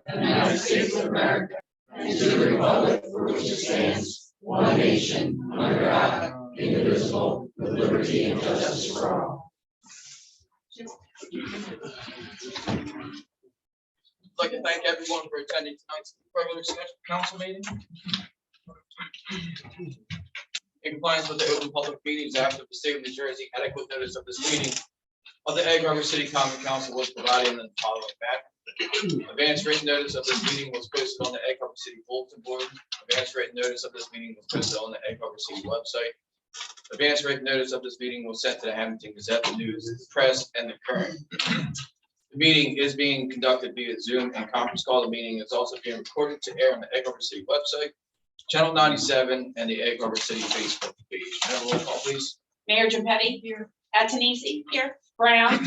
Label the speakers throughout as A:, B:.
A: United States of America, and to the republic for which it stands, one nation, under God, indivisible, with liberty and justice for all.
B: I'd like to thank everyone for attending tonight's regular council meeting. In compliance with the Open Public Meetings Act of the State of New Jersey, adequate notice of this meeting of the Egg Harbor City Common Council was provided in the following manner. Advance written notice of this meeting was posted on the Egg Harbor City bulletin board. Advance written notice of this meeting was posted on the Egg Harbor City website. Advance written notice of this meeting was sent to the Hamilton Gazette, the News, Press, and the Current. The meeting is being conducted via Zoom and conference call. The meeting is also being recorded to air on the Egg Harbor City website, Channel 97, and the Egg Harbor City Facebook page. Roll call, please.
C: Mayor Gimpetti here. Antonisi here. Brown.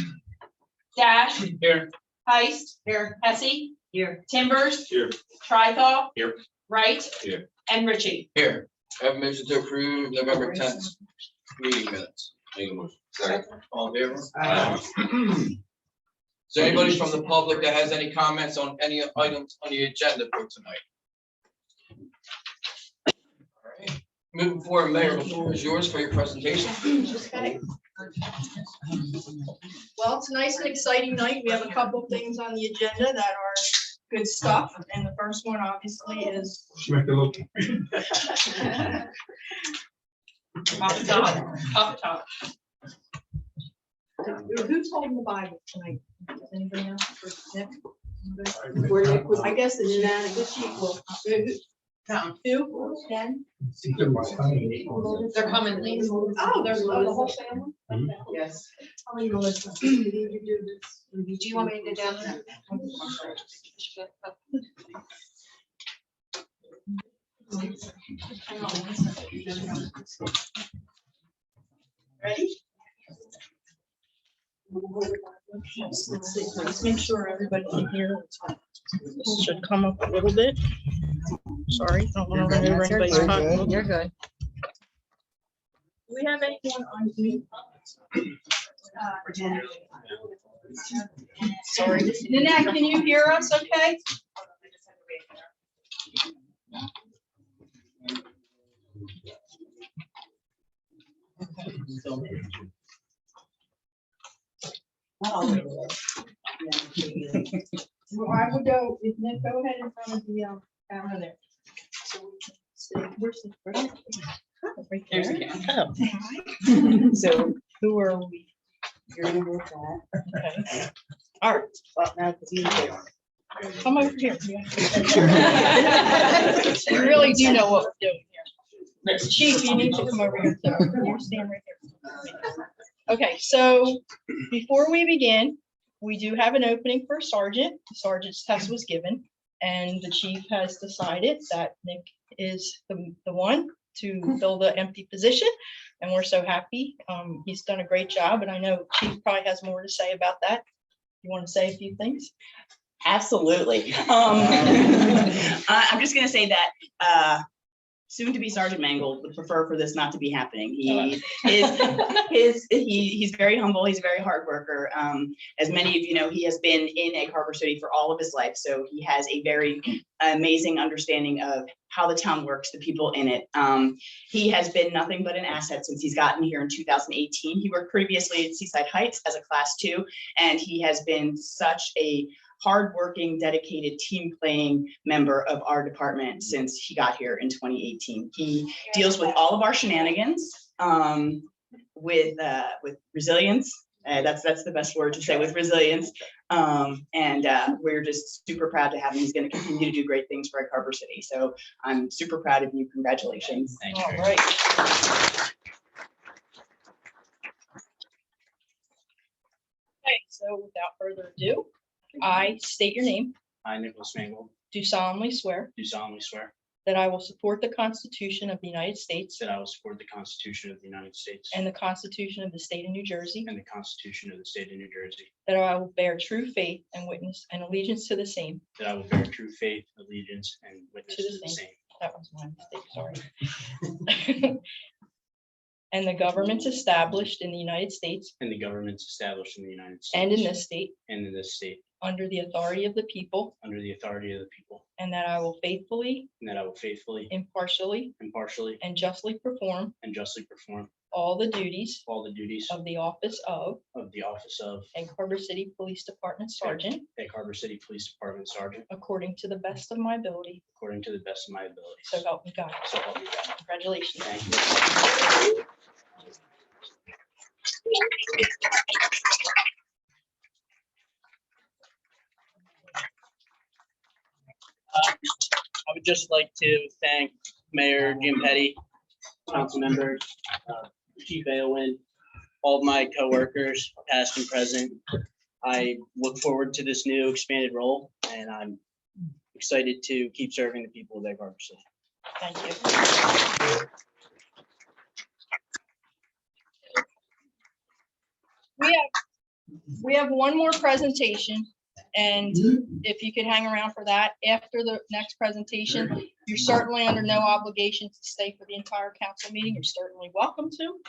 C: Dash.
B: Here.
C: Heist. Here. Hesse.
D: Here.
C: Timbers.
B: Here.
C: Trithol.
B: Here.
C: Wright.
B: Here.
C: And Ritchie.
B: Here. I have a motion to approve November 10th meeting minutes.
A: Second.
B: All in favor?
A: Aye.
B: Is there anybody from the public that has any comments on any items on the agenda for tonight? All right. Moving forward, Mayor, the floor is yours for your presentation.
D: Okay. Well, tonight's an exciting night. We have a couple of things on the agenda that are good stuff. And the first one obviously is.
C: Off the top. Off the top.
D: Who's holding the Bible tonight? Does anybody else? Nick? Anybody? I guess the chief will. Who? Ken?
C: They're coming, please.
D: Oh, there's the whole family?
C: Yes.
D: Melissa. Do you
C: Do you want me to go down there?
D: Ready? Let's see, let's make sure everybody can hear. This should come up a little bit. Sorry, I don't want to run over anybody's pocket.
C: You're good.
D: Do we have anyone on mute? Sorry, Nanette, can you hear us okay? Well, I would go, if Nick, go ahead in front of the camera there. So we can see. Where's the? Right
C: There's the
D: there. Oh. So who are we? You're gonna work that. Okay. All right. Well, now it's easier. Come over here. You really do know what we're doing here. Chief, you need to come over here. Too. You stand right here. Okay, so before we begin, we do have an opening for sergeant. The sergeant's test was given, and the chief has decided that Nick is the one to fill the empty position, and we're so happy. He's done a great job, and I know Chief probably has more to say about that. You want to say a few things?
E: Absolutely. I'm just going to say that soon to be Sergeant Mangold would prefer for this not to be happening. He's very humble. He's a very hard worker. As many of you know, he has been in Egg Harbor City for all of his life. So he has a very amazing understanding of how the town works, the people in it. He has been nothing but an asset since he's gotten here in 2018. He worked previously at Seaside Heights as a Class 2, and he has been such a hardworking, dedicated, team-playing member of our department since he got here in 2018. He deals with all of our shenanigans with resilience. That's the best word to say, with resilience. And we're just super proud to have him. He's going to continue to do great things for Egg Harbor City. So I'm super proud of you. Congratulations.
B: Thank you.
D: All right. Okay, so without further ado, I state your name,
F: I, Nicholas Mangold,
D: do solemnly swear
F: do solemnly swear
D: that I will support the Constitution of the United States
F: that I will support the Constitution of the United States
D: and the Constitution of the State of New Jersey,
F: and the Constitution of the State of New Jersey,
D: that I will bear true faith and witness and allegiance to the same.
F: that I will bear true faith, allegiance, and witness
D: To the
F: to the
D: same.
F: same,
D: That was my mistake, sorry. and the governments established in the United States
F: and the governments established in the United States.
D: and in this state
F: And in this state,
D: under the authority of the people,
F: under the authority of the people.
D: and that I will faithfully,
F: And that I will faithfully,
D: impartially,
F: impartially,
D: and justly perform
F: and justly perform
D: all the duties
F: all the duties
D: of the office of
F: of the office of
D: Egg Harbor City Police Department Sergeant
F: Egg Harbor City Police Department Sergeant
D: according to the best of my ability.
F: according to the best of my abilities.
D: So help me God.
F: So help me God.
D: Congratulations.
F: Thank you. I would just like to thank Mayor Jim Petty, council members, Chief Aylwin, all of my coworkers, past and present. I look forward to this new expanded role, and I'm excited to keep serving the people of Egg Harbor City.
D: Thank you. We have one more presentation, and if you could hang around for that after the next presentation, you're certainly under no obligation to stay for the entire council meeting. You're certainly welcome to,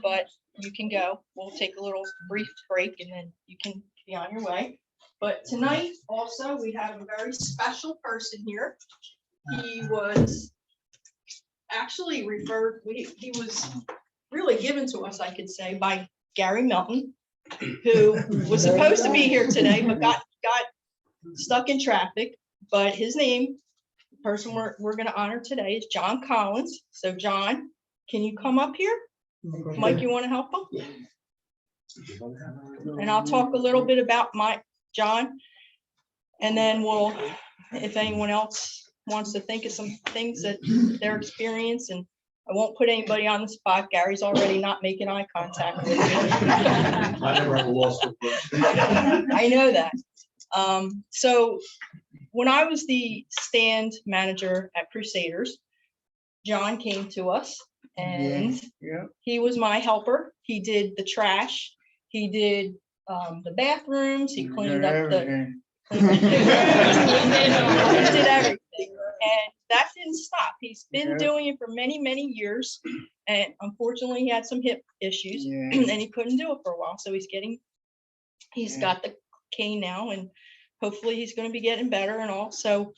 D: but you can go. We'll take a little brief break and then you can be on your way. But tonight also, we have a very special person here. He was actually referred, he was really given to us, I could say, by Gary Melton, who was supposed to be here today, but got stuck in traffic. But his name, the person we're gonna honor today, is John Collins. So John, can you come up here? Mike, you wanna help him? And I'll talk a little bit about John. And then we'll, if anyone else wants to think of some things that their experience, and I won't put anybody on the spot. Gary's already not making eye contact with me.
A: I never have a law school.
D: I know that. So when I was the stand manager at Crusaders, John came to us and he was my helper. He did the trash. He did the bathrooms. He cleaned up the. He did everything. And that didn't stop. He's been doing it for many, many years. And unfortunately, he had some hip issues and he couldn't do it for a while. So he's got the cane now, and hopefully he's going to be getting better and all. So,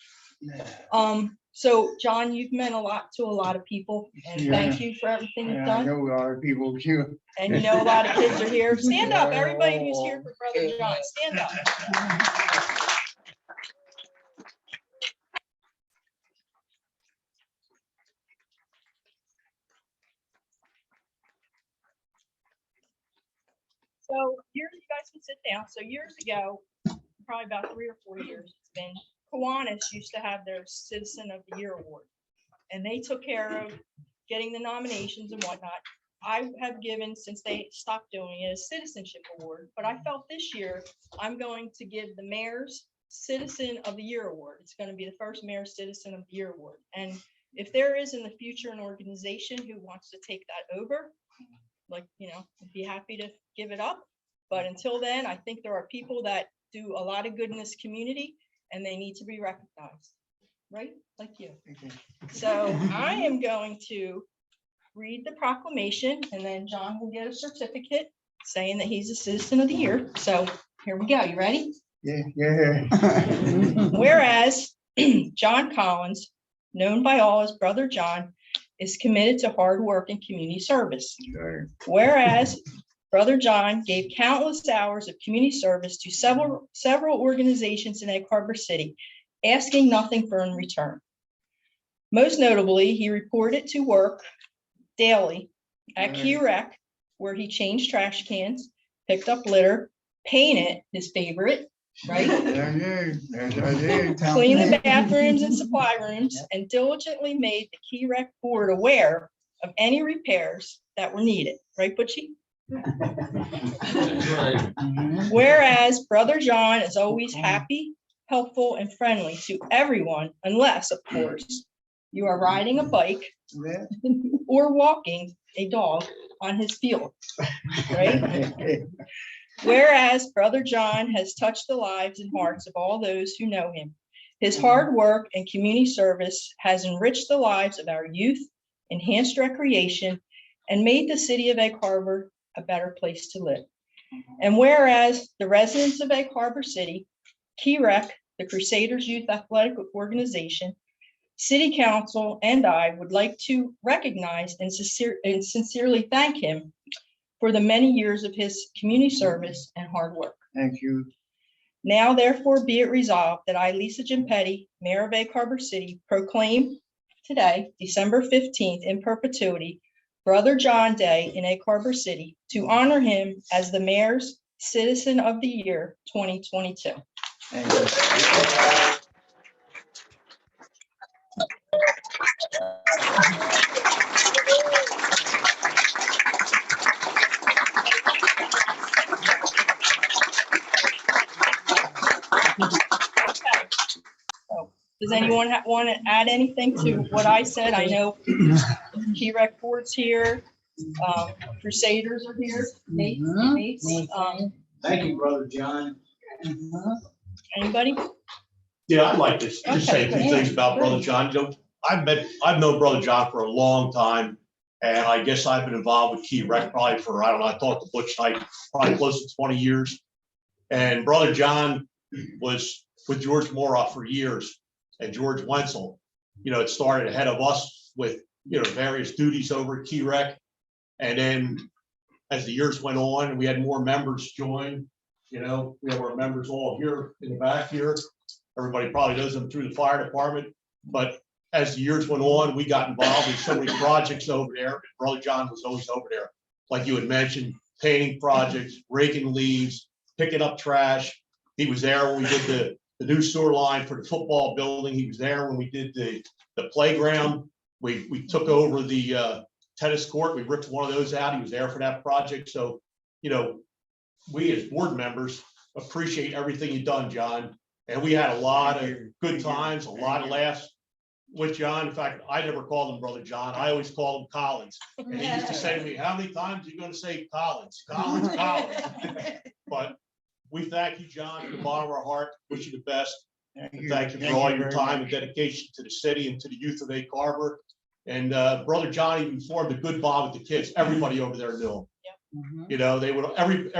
D: so John, you've meant a lot to a lot of people, and thank you for everything you've
G: I
D: done.
G: know a lot of people too.
D: And you know, a lot of kids are here. Stand up, everybody who's here for Brother John, stand up. So years, you guys can sit down. So years ago, probably about 3 or 4 years, it's been, Kiwanis used to have their Citizen of the Year award. And they took care of getting the nominations and whatnot. I have given, since they stopped doing it, a citizenship award, but I felt this year I'm going to give the Mayor's Citizen of the Year award. It's going to be the first Mayor's Citizen of the Year award. And if there is in the future an organization who wants to take that over, like, you know, I'd be happy to give it up. But until then, I think there are people that do a lot of good in this community and they need to be recognized, right? Like you. So I am going to read the proclamation, and then John will get a certificate saying that he's a Citizen of the Year. So here we go. You ready?
G: Yeah.
D: Whereas John Collins, known by all as Brother John, is committed to hard work and community service.
G: Sure.
D: Whereas Brother John gave countless hours of community service to several organizations in Egg Harbor City, asking nothing for in return. Most notably, he reported to work daily at Key Rec, where he changed trash cans, picked up litter, painted, his favorite, right? Cleaned the bathrooms and supply rooms, and diligently made the Key Rec board aware of any repairs that were needed, right, Butchie? Whereas Brother John is always happy, helpful, and friendly to everyone, unless, of course, you are riding a bike or walking a dog on his field, right? Whereas Brother John has touched the lives and hearts of all those who know him. His hard work and community service has enriched the lives of our youth, enhanced recreation, and made the city of Egg Harbor a better place to live. And whereas the residents of Egg Harbor City, Key Rec, the Crusaders Youth Athletic Organization, City Council, and I would like to recognize and sincerely thank him for the many years of his community service and hard work.
G: Thank you.
D: Now therefore be it resolved that I, Lisa Jimpetti, Mayor of Egg Harbor City, proclaim today, December 15th, in perpetuity, Brother John Day in Egg Harbor City to honor him as the Mayor's Citizen of the Year 2022.
G: Thank you.
D: Does anyone want to add anything to what I said? I know Key Rec Board's here, Crusaders are here, Mates,
H: Thank you, Brother John.
D: anybody?
I: Yeah, I'd like to just say a few things about Brother John. You know, I've known Brother John for a long time, and I guess I've been involved with Key Rec probably for, I don't know, I talked to Butch Knight probably close to 20 years. And Brother John was with George Moroff for years, and George Wenzel. You know, it started ahead of us with, you know, various duties over at Key Rec. And then as the years went on and we had more members join, you know, we have our members all here in the back here. Everybody probably knows them through the fire department. But as the years went on, we got involved in so many projects over there. Brother John was always over there. Like you had mentioned, painting projects, raking leaves, picking up trash. He was there when we did the new sewer line for the football building. He was there when we did the playground. We took over the tennis court. We ripped one of those out. He was there for that project. So, you know, we as board members appreciate everything you've done, John. And we had a lot of good times, a lot of laughs with John. In fact, I never called him Brother John. I always called him Collins. And he used to say to me, how many times are you going to say Collins? Collins, Collins. But we thank you, John, from the bottom of our heart. Wish you the best. And thank you for all your time and dedication to the city and to the youth of Egg Harbor. And Brother John even formed a good bond with the kids. Everybody over there knew him.
D: Yep.
I: You know, they would, every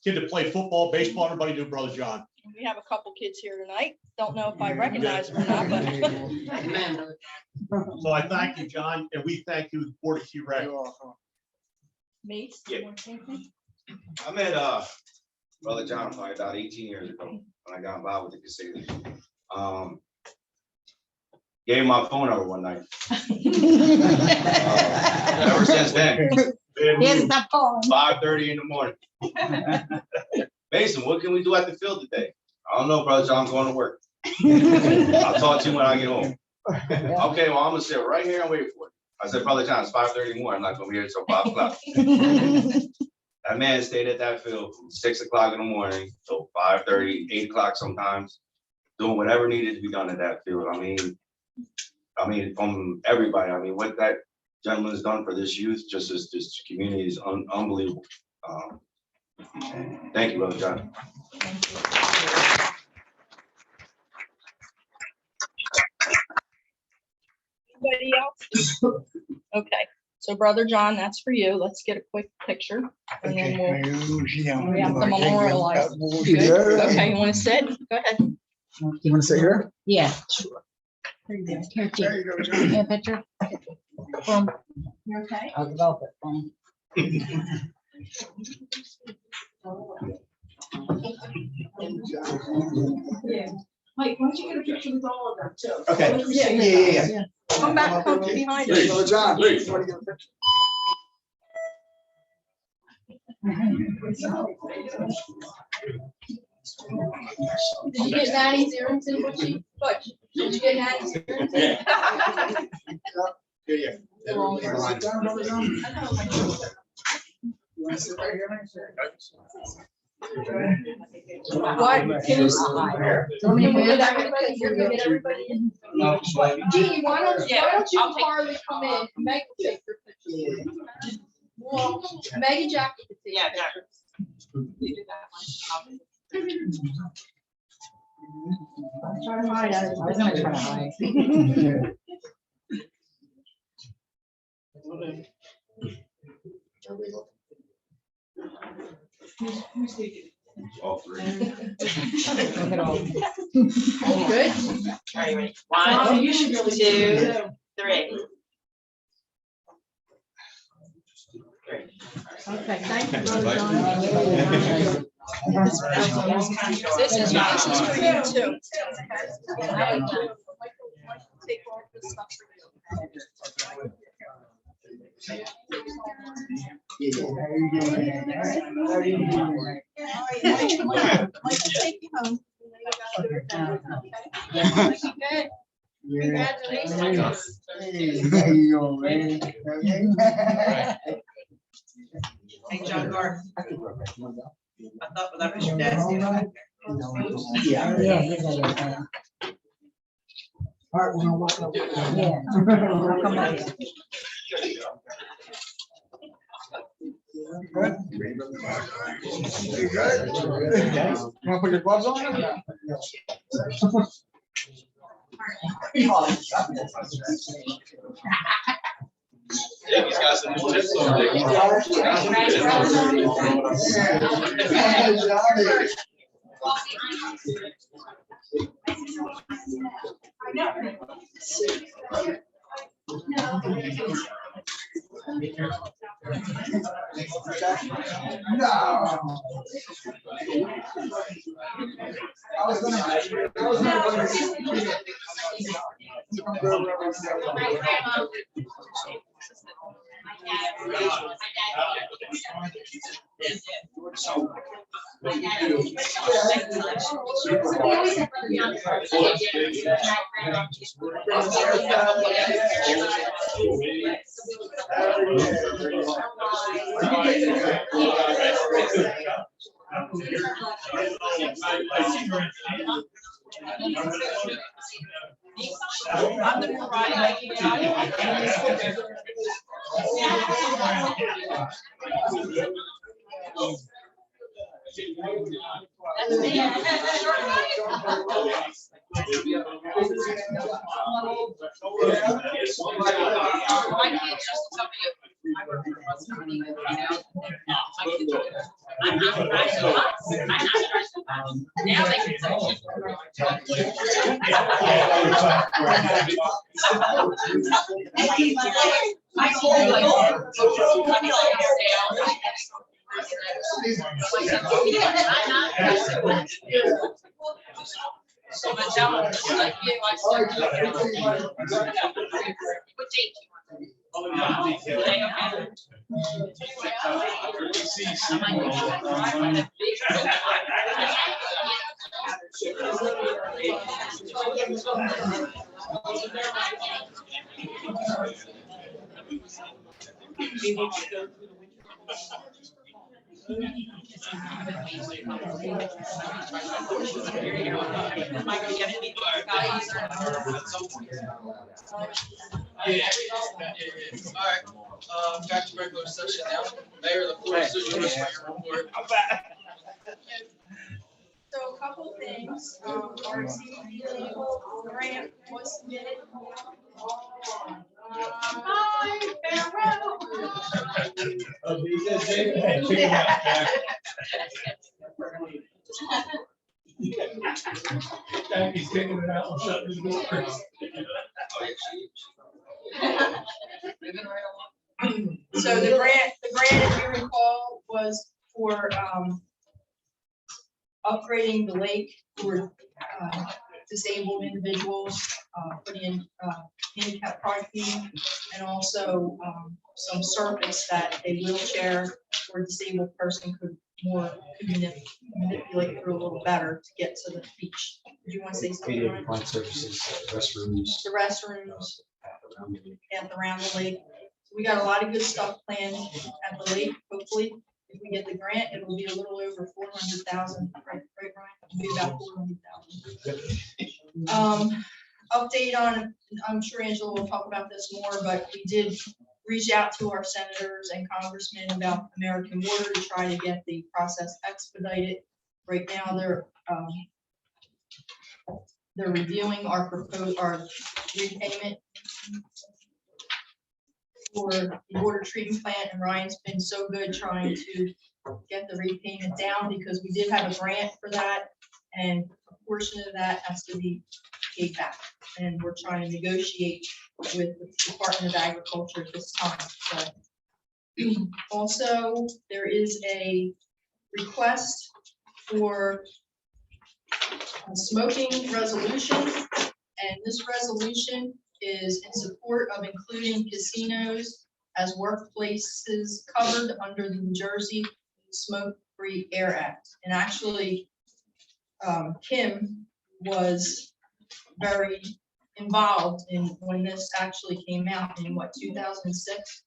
I: kid that played football, baseball, everybody knew Brother John.
D: We have a couple kids here tonight. Don't know if I recognize them or not, but.
I: So I thank you, John, and we thank you, the Board of Key Rec.
D: Mates,
A: Yeah.
D: you want to say anything?
A: I met Brother John probably about 18 years ago when I got involved with the Crusaders. Gave him my phone number one night. Ever since then,
C: Here's the phone.
A: 5:30 in the morning. Mason, what can we do at the field today? I don't know, Brother John, I'm going to work. I'll talk to you when I get home. Okay, well, I'm gonna sit right here and wait for it. I said, Brother John, it's 5:30 in the morning. I'm not gonna be here until 5 o'clock. That man stayed at that field from 6 o'clock in the morning till 5:30, 8 o'clock sometimes, doing whatever needed to be done at that field. I mean, from everybody. I mean, what that gentleman has done for this youth, just as this community is unbelievable. Thank you, Brother John.
D: Anybody else? Okay, so Brother John, that's for you. Let's get a quick picture. And then we'll, we have to memorialize. Good. Okay, you want to sit? Go ahead.
H: You want to sit here?
C: Yeah, sure. Here you go. Here, Chief.
H: There you go, John.
C: Yeah, picture. Boom.
D: You okay?
C: I'll develop it.
D: Mike, why don't you get a picture with all of them too?
H: Okay. Yeah.
D: Come back, come behind us.
H: Brother John, please. Want to get a picture?
C: Did you get 90 zeros in what you, Butch? Did you get 90 zeros in?
H: Yeah.
C: The wrong
H: You wanna sit down, Brother John? You want to sit right here?
C: What? Can you? Want me to get everybody? You're gonna get everybody in? Gee, why don't you and Carly come in? Meg will take your picture. Well, Meg and Jackie can take your picture. You do that one. Try to hide it. I was gonna try to hide.
A: All three.
C: Good?
E: Are you ready?
C: Oh,
E: One,
C: you should really do
E: two,
C: it.
E: three.
C: Okay, thank you, Brother John.
D: This is for you too.
C: Take all this stuff for you. Like to take you home. Okay. Congratulations.
E: Hey, John Garth. I thought that was your dad's name.
H: Yeah. Art, when I walk up. Yeah. I'll come back. Want to put your gloves on?
B: Yeah, he's got some new tips over there.
D: I'm the
B: All right, back to regular session now. Mayor, the floor is yours for your report.
C: So a couple things, our CDBG grant was submitted. Hi,
I: He's taking it out and shutting his door.
C: So the grant, if you recall, was for, upgrading the lake for, disabled individuals, putting in, handicap parking, and also, some surface that a wheelchair or disabled person could manipulate through a little better to get to the beach. Did you want to say something? Ryan?
J: Applied services, restrooms.
C: The restrooms and around the lake. We got a lot of good stuff planned at the lake. Hopefully, if we get the grant, it will be a little over 400,000. Right, Ryan? It'll be about 400,000. Update on, I'm sure Angela will talk about this more, but we did reach out to our senators and congressmen about American Water to try to get the process expedited. Right now, they're reviewing our repayment. for the water treatment plant, and Ryan's been so good trying to get the repayment down, because we did have a grant for that, and a portion of that has to be paid back. And we're trying to negotiate with the Department of Agriculture at this time, so. Also, there is a request for a smoking resolution, and this resolution is in support of including casinos as workplaces covered under the New Jersey Smoke-Free Air Act. And actually, Kim was very involved in when this actually came out in 2006.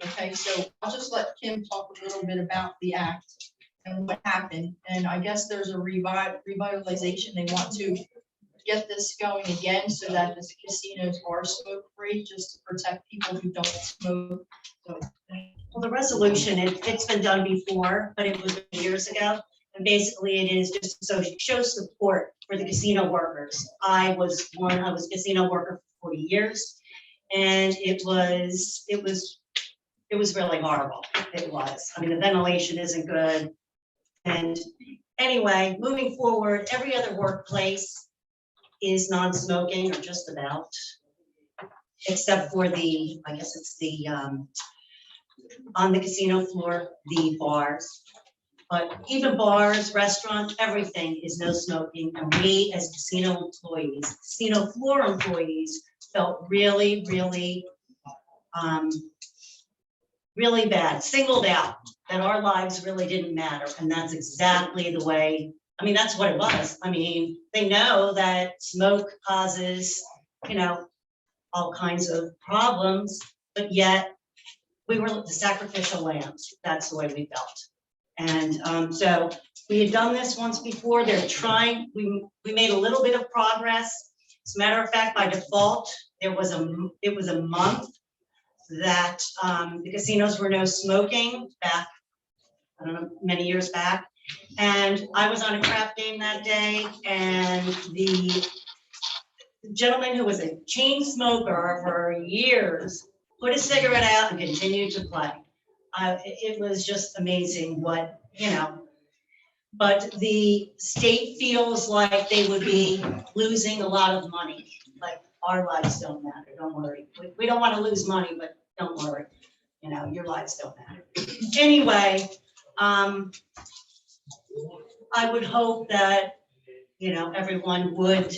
C: Okay, so I'll just let Kim talk a little bit about the act and what happened. And I guess there's a revitalization. They want to get this going again so that the casinos are smoke-free, just to protect people who don't smoke. So,
K: Well, the resolution, it's been done before, but it was years ago. And basically it is just so it shows support for the casino workers. I was a casino worker for 40 years. And it was really horrible. It was. I mean, the ventilation isn't good. And anyway, moving forward, every other workplace is non-smoking, or just about, except for the, I guess it's the, on the casino floor, the bars. But even bars, restaurants, everything is no smoking. And we as casino employees, casino floor employees, felt really, really, really bad, singled out, that our lives really didn't matter. And that's exactly the way, I mean, that's what it was. I mean, they know that smoke causes, you know, all kinds of problems, but yet we were the sacrificial lambs. That's the way we felt. And so we had done this once before. They're trying, we made a little bit of progress. As a matter of fact, by default, it was a month that the casinos were no smoking back, I don't know, many years back. And I was on a crap game that day, and the gentleman who was a chain smoker for years put his cigarette out and continued to play. It was just amazing what, you know, but the state feels like they would be losing a lot of money. Like, our lives don't matter, don't worry. We don't want to lose money, but don't worry. You know, your lives don't matter. Anyway, I would hope that, you know, everyone would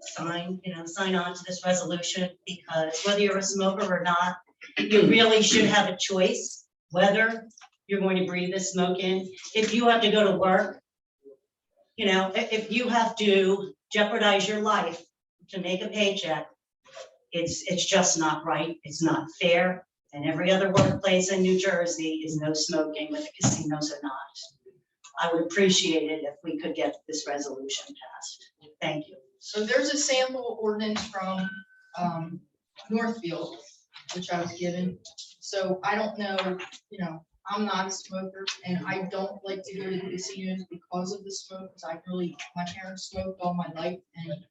K: sign on to this resolution, because whether you're a smoker or not, you really should have a choice whether you're going to breathe this smoke in. If you have to go to work, you know, if you have to jeopardize your life to make a paycheck, it's just not right. It's not fair. And every other workplace in New Jersey is no smoking, but the casinos are not. I would appreciate it if we could get this resolution passed. Thank you.
C: So there's a sample ordinance from Northfield, which I was given. So I don't know, you know, I'm not a smoker, and I don't like to go to the casinos because of the smoke, because my parents smoked all my life, and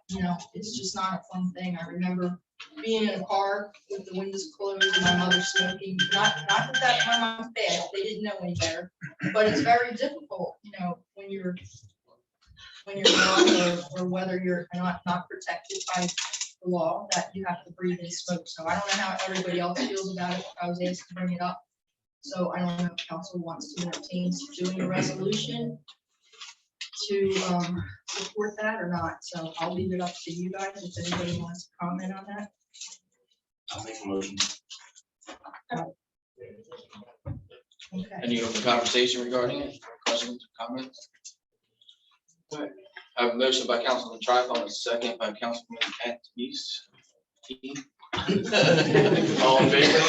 C: you know, it's just not a fun thing. I remember being in a car with the windows closed and my mother smoking. Not that my mom's bad, they didn't know any better, but it's very difficult, you know, when you're young, or whether you're not protected by the law, that you have to breathe in smoke. So I don't know how everybody else feels about it. I was asked to bring it up. So I don't know if council wants to entertain doing a resolution to support that or not. So I'll leave it up to you guys if anybody wants to comment on that.
A: I'll make a motion.
C: Okay.
B: Any open conversation regarding it? Questions, comments? All right. I have a motion by Councilman Trifon, a second by Councilman Cattrice. All in favor?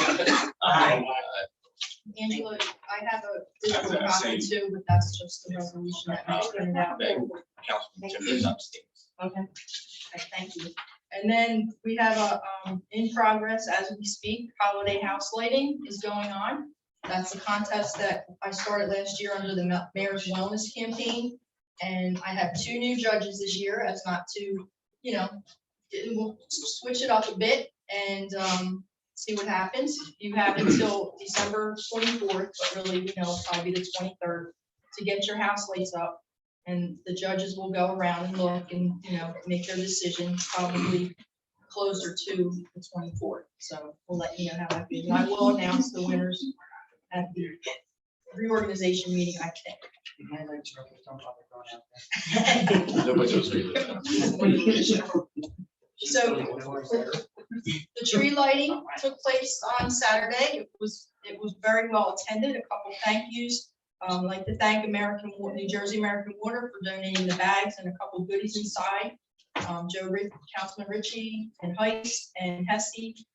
C: Angela, I have a physical copy too, but that's just the resolution that I printed out.
B: Councilman Timbers abstains.
C: Okay, thank you. And then we have a, in progress as we speak, holiday house lighting is going on. That's a contest that I started last year under the Mayor's Wellness Campaign. And I have 2 new judges this year, as not to, you know, we'll switch it up a bit. and see what happens. You have until December 24th, but really, probably the 23rd, to get your house lights up. And the judges will go around and look and, make their decision probably closer to the 24th. So we'll let you know how that goes. And I will announce the winners at the reorganization meeting, I think. So the tree lighting took place on Saturday. It was very well attended. A couple thank yous. I'd like to thank New Jersey American Water for donating the bags and a couple goodies inside. Councilman Ritchie and Heiss and Hesse,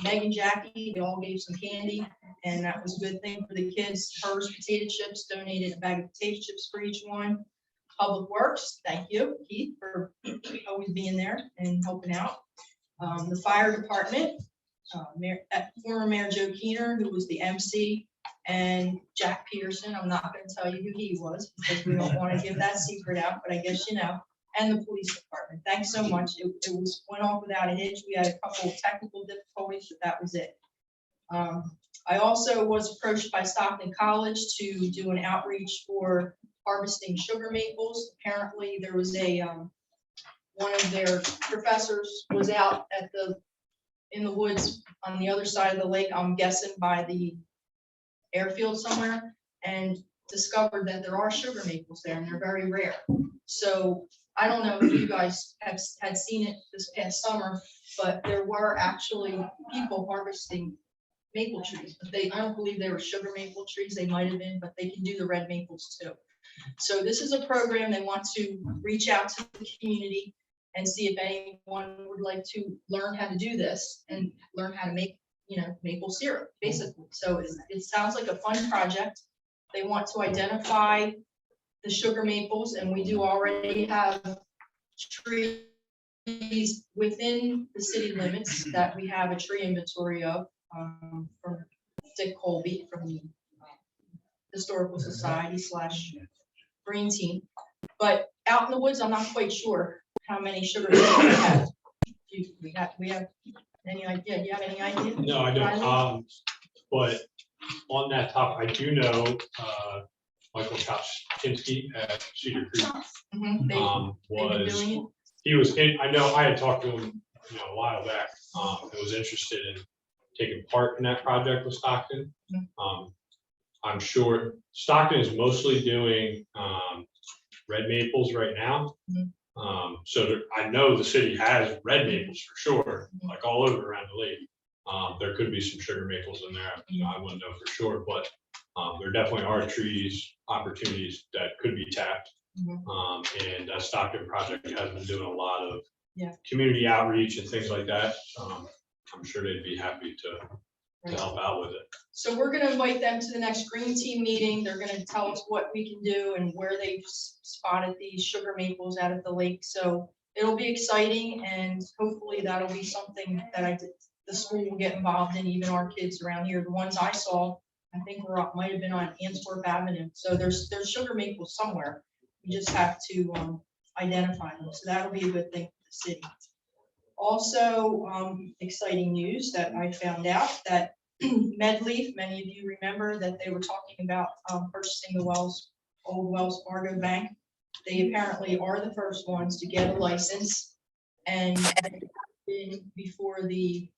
C: Meg and Jackie, they all gave some candy, and that was a good thing for the kids. Hers potato chips, donated a bag of potato chips for each one. Public Works, thank you, Keith, for always being there and helping out. The fire department, former Mayor Joe Keener, who was the MC, and Jack Peterson. I'm not going to tell you who he was because we don't want to give that secret out, but I guess you know. And the police department. Thanks so much. It went off without a hitch. We had a couple of technical difficulties, but that was it. I also was approached by Stockton College to do an outreach for harvesting sugar maples. Apparently, there was one of their professors was out in the woods on the other side of the lake. I'm guessing by the airfield somewhere, and discovered that there are sugar maples there, and they're very rare. So I don't know if you guys had seen it this past summer, but there were actually people harvesting maple trees. But I don't believe they were sugar maple trees. They might have been, but they can do the red maples too. So this is a program they want to reach out to the community and see if anyone would like to learn how to do this and learn how to make, maple syrup, basically. So it sounds like a fun project. They want to identify the sugar maples, and we do already have trees within the city limits that we have a tree inventory of, from Dick Colby from the Historical Society / Green Team. But out in the woods, I'm not quite sure how many sugar maples we have. We have any idea? Do you have any idea?
J: No, I don't. But on that topic, I do know, Michael Kopczynski at Cedar Creek,
C: Mhm, they've been doing it.
J: he was in, I know I had talked to him, a while back, and was interested in taking part in that project with Stockton. I'm sure Stockton is mostly doing, red maples right now. So I know the city has red maples for sure, like all over around the lake. There could be some sugar maples in there. I wouldn't know for sure, but there definitely are opportunities that could be tapped. And that Stockton project has been doing a lot of community outreach and things like that. I'm sure they'd be happy to help out with it.
C: So we're going to invite them to the next Green Team meeting. They're going to tell us what we can do and where they've spotted these sugar maples out of the lake. So it'll be exciting, and hopefully that'll be something that the school will get involved in, even our kids around here. The ones I saw, I think might have been on Antwerp Avenue. So there's sugar maples somewhere. We just have to identify them. So that'll be a good thing for the city. Also, exciting news that I found out that MedLeaf, many of you remember that they were talking about purchasing the old Wells Fargo Bank. They apparently are the first ones to get a license, and been before the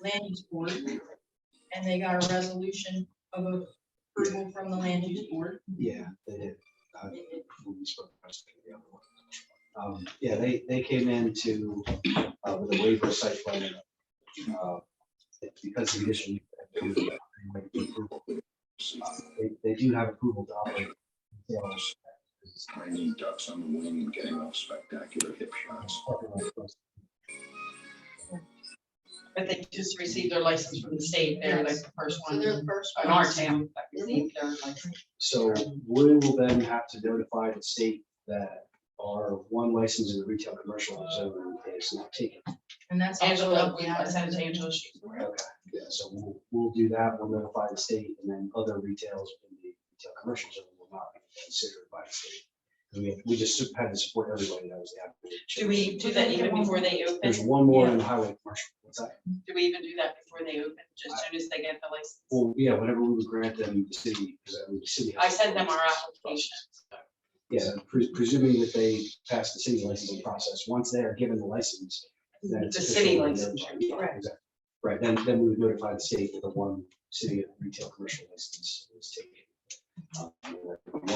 C: land use board, and they got a resolution of approval from the land use board.
L: Yeah, they did. Yeah, they came into with a waiver site plan. Because the condition, they do have approval to operate.
M: Raining ducks on the wing and getting off spectacular hip shots.
N: But they just received their license from the state. They're like the first
C: So
N: one
C: they're the first
N: in our
C: ones.
N: town that received their license.
L: So we will then have to notify the state that our one license in the retail commercial zone is not taken.
C: And that's
N: Angela, we sent it to Angela. She's aware.
L: Okay, yeah, so we'll do that. We'll notify the state, and then other retails in the retail commercial zone will not be considered by the state. We just had to support everybody that was the applicant.
N: Do we do that even before they open?
L: There's one more in the highway commercial. What's that?
N: Do we even do that before they open, just as soon as they get the license?
L: Well, yeah, whenever we would grant them the city, because the city.
N: I send them our application.
L: Yeah, presuming that they pass the city licensing process, once they are given the license. Then it's
N: The city
L: officially
N: license,
L: notified.
N: correct.
L: Exactly. Right, then we would notify the state that the one city retail commercial license is taken.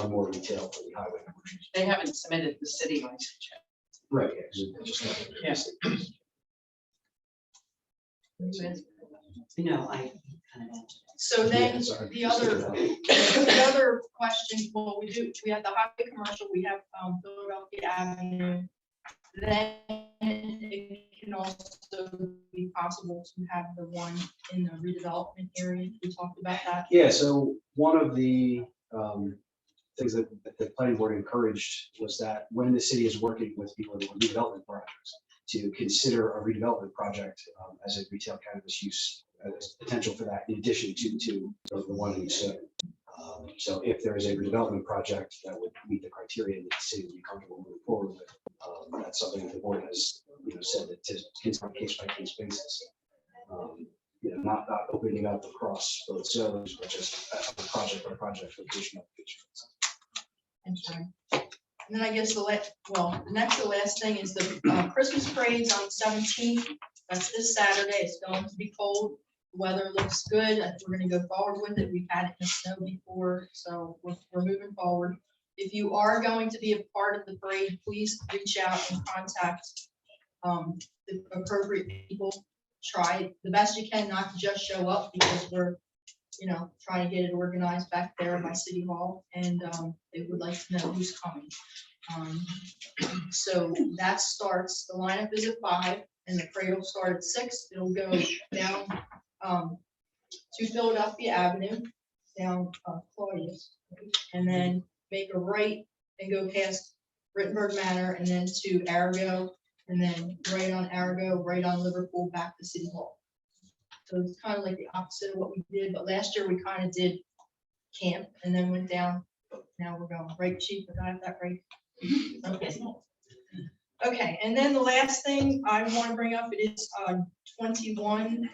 L: One more retail for the highway commercial.
N: They haven't submitted the city license yet.
L: Right, yeah, 'cause it just.
N: Yes.
K: No, I kind of.
C: So then
L: Yeah, sorry.
C: the other question, well, we have the highway commercial, we have Philadelphia Avenue. Then it can also be possible to have the one in the redevelopment area. We talked about that.
L: Yeah, so one of the things that the planning board encouraged was that when the city is working with people on redevelopment projects, to consider a redevelopment project as a retail cannabis use, as potential for that in addition to the one in Euston. So if there is a redevelopment project that would meet the criteria that the city would be comfortable moving forward with, that's something that the board has, said that to consider case by case basis. Not opening up across both zones, but just a project by project location.
C: Okay. And then I guess the last thing is the Christmas parades on 17th. That's this Saturday. It's going to be cold. The weather looks good. I think we're going to go forward with it. We've had it in the snow before, so we're moving forward. If you are going to be a part of the parade, please reach out and contact the appropriate people. Try the best you can not to just show up, because we're trying to get it organized back there by City Hall, and they would like to know who's coming. So that starts, the lineup is at 5 and the parade will start at 6. It'll go down to Philadelphia Avenue, down Claudius, and then make a right and go past Rittenberg Manor, and then to Arago, and then right on Arago, right on Liverpool, back to City Hall. So it's kind of like the opposite of what we did, but last year we kind of did camp and then went down. Now we're going, right, Chief? Did I have that right? Okay. Okay, and then the last thing I want to bring up is 21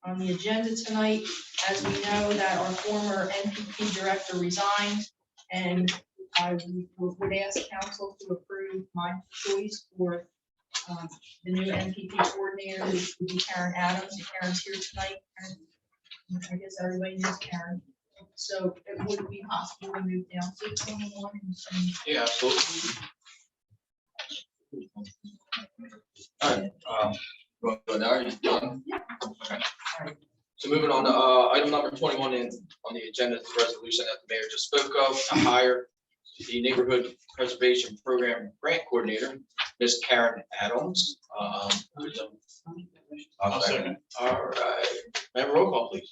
C: on the agenda tonight. As we know that our former NPP director resigned, and I would ask council to approve my choice for the new NPP coordinator, which would be Karen Adams. Karen's here tonight. Karen, I guess everybody knows Karen. So it would be possible to move down to 21 and
B: Yeah, absolutely. All right, are you done?
C: Yeah.
B: Okay. So moving on to item number 21 on the agenda, is the resolution that the mayor just spoke of, to hire the neighborhood preservation program grant coordinator, Ms. Karen Adams. I'll second. All right, may I have a roll call, please?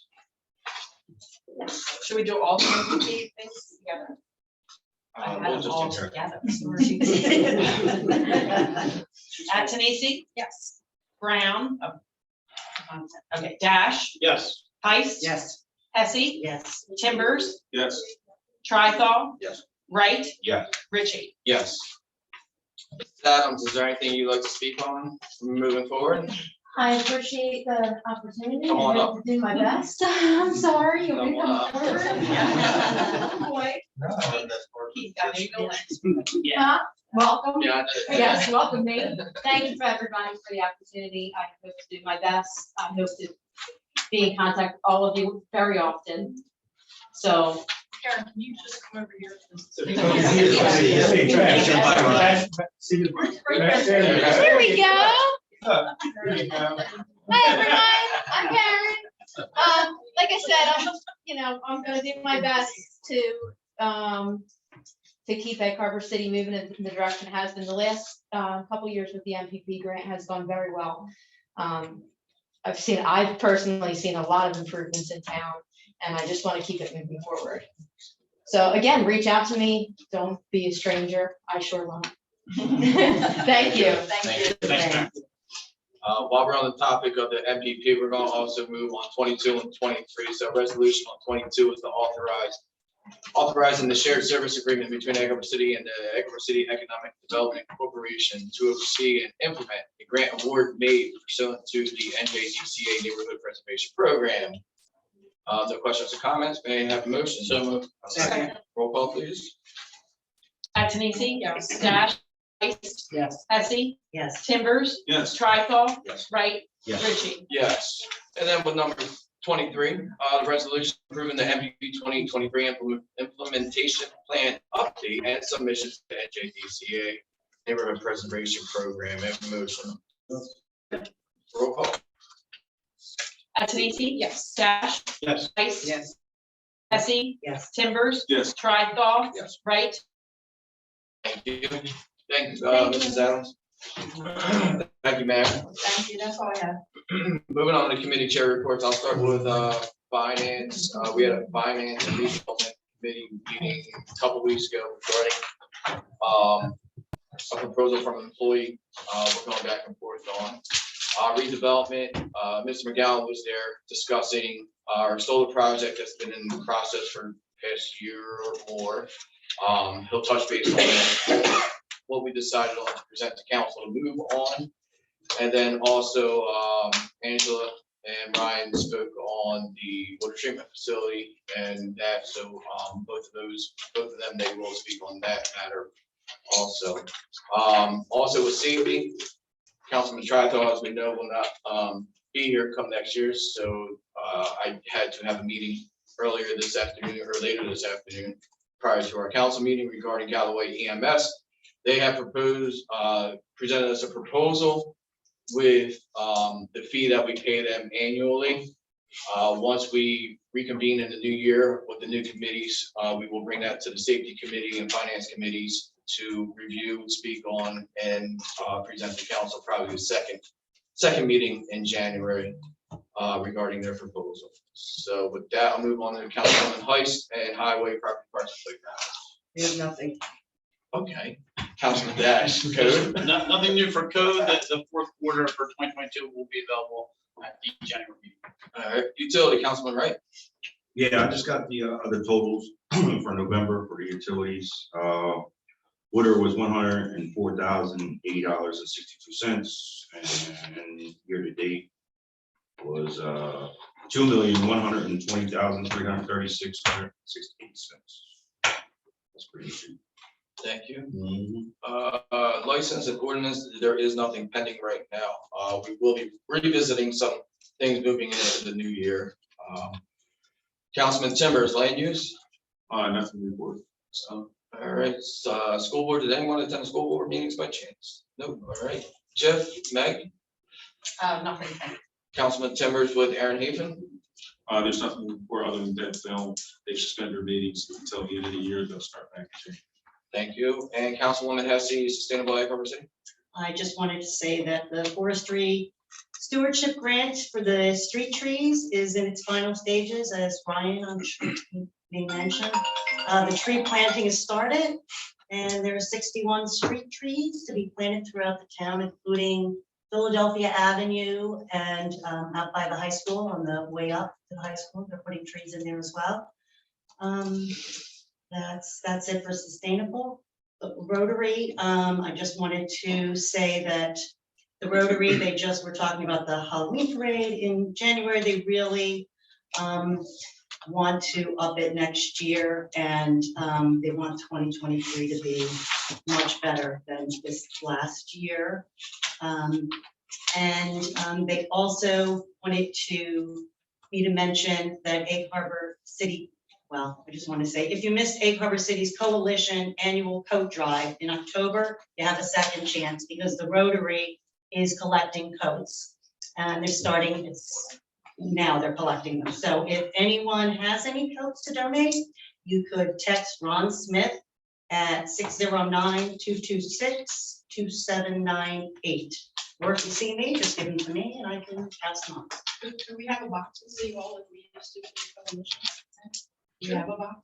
N: Should we do all the NPP things together? I
B: We'll
N: have them
B: just
N: all
B: do her.
N: together. Antonisi?
C: yes.
N: Brown? Okay, Dash,
B: Yes.
N: Heiss?
K: Yes.
N: Hesse?
K: Yes.
N: Timbers?
B: Yes.
N: Trithol?
A: Yes.
N: Wright?
A: Yes.
N: Richie?
B: Yes. Ms. Adams, is there anything you'd like to speak on moving forward?
O: I appreciate the opportunity.
B: Come on
O: I
B: up.
O: hope to do my best. I'm sorry. You
B: Come
O: want me to
B: on
O: come
B: up.
O: forward? Boy.
N: He's got eagle legs.
O: Huh? Welcome.
B: Yeah.
O: Yes, welcome me. Thank you for everybody for the opportunity. I hope to do my best. I hope to be in contact with all of you very often. So.
C: Karen, can you just come over here?
O: Here we go. Hi, everyone. I'm Karen. Like I said, I'm going to do my best to keep Egg Harbor City moving in the direction it has been. The last couple years with the MPP grant has gone very well. I've personally seen a lot of improvements in town, and I just want to keep it moving forward. So again, reach out to me. Don't be a stranger. I sure won't. Thank you.
B: Thanks, Karen. While we're on the topic of the MPP, we're going to also move on 22 and 23. So resolution on 22 is to authorize Authorizing the shared service agreement between Egg Harbor City and the Egg Harbor City Economic Development Corporation to oversee and implement a grant award made pursuant to the NJDCA Neighborhood Preservation Program. No questions or comments? May I have a motion? So moved.
N: Second.
B: Roll call, please.
N: Antonisi? Yes. Dash? Rice?
H: Yes.
N: Hesse?
K: Yes.
N: Timbers?
A: Yes.
N: Tricol?
A: Yes.
N: Wright?
L: Yes.
N: Ritchie?
B: Yes. And then with number 23, the resolution approving the MVP 2023 implementation plan update and submissions to NJDCA Neighborhood Preservation Program. May I have a motion? Roll call.
N: Antonisi? Yes. Dash?
A: Yes.
N: Rice?
H: Yes.
N: Hesse?
K: Yes.
N: Timbers?
A: Yes.
N: Tricol?
A: Yes.
N: Wright?
B: Thank you. Thank you, Mrs. Adams. Thank you, Mayor.
N: Thank you, that's all I have.
B: Moving on to committee chair reports, I'll start with finance. We had a finance and redevelopment committee meeting a couple weeks ago regarding a proposal from an employee we're going back and forth on. Redevelopment, Mr. McGowan was there discussing our solar project that's been in the process for the past year or more. He'll touch base on what we decided on to present to council to move on. And then also, Angela and Ryan spoke on the water treatment facility and that, so both of them, they will speak on that matter also. Also with safety, Councilman Trito, as we know, will not be here come next year, so I had to have a meeting earlier this afternoon or later this afternoon prior to our council meeting regarding Galloway EMS. They have proposed, presented us a proposal with the fee that we pay them annually. Once we reconvene in the new year with the new committees, we will bring that to the safety committee and finance committees to review, speak on, and present to council probably the second meeting in January regarding their proposal. So with that, I'll move on to Councilwoman Heist and Highway Property Parks and Playgrounds.
N: We have nothing.
B: Okay, Councilman Dash, code.
F: Nothing new for code. The fourth quarter for 2022 will be available at the January meeting.
B: All right, utility, Councilman, right?
A: Yeah, I just got the other totals for November for the utilities. Water was $104,080.62, and year to date was $2,120,336.68. That's pretty cheap.
B: Thank you. License and ordinance, there is nothing pending right now. We will be revisiting some things moving into the new year. Councilman Timbers, land use?
A: Nothing to report.
B: So, all right, school board, did anyone attend school board meetings by chance? No, all right. Jeff, Meg,
N: Nothing.
B: Councilman Timbers with Aaron Haven?
P: There's nothing to report other than that they suspend their meetings until the end of the year, they'll start back.
B: Thank you. And Councilwoman Hesse, Sustainable Ag Conversation?
K: I just wanted to say that the forestry stewardship grant for the street trees is in its final stages, as Ryan, I'm sure may mention. The tree planting has started, and there are 61 street trees to be planted throughout the town, including Philadelphia Avenue and out by the high school on the way up to the high school. They're putting trees in there as well. That's it for sustainable. The Rotary, I just wanted to say that the Rotary, we're talking about the Halloween parade in January. They really want to up it next year, and they want 2023 to be much better than this last year. They also wanted me to mention that Egg Harbor City, well, I just want to say, if you missed Egg Harbor City's Coalition annual coat drive in October, you have a second chance because the Rotary is collecting coats. And they're collecting them. So if anyone has any coats to donate, you could text Ron Smith at 609-226-2798. Or if you see me, just give them to me and I can pass them on.
D: Do we have a box to see all of we used to? Do you have a box?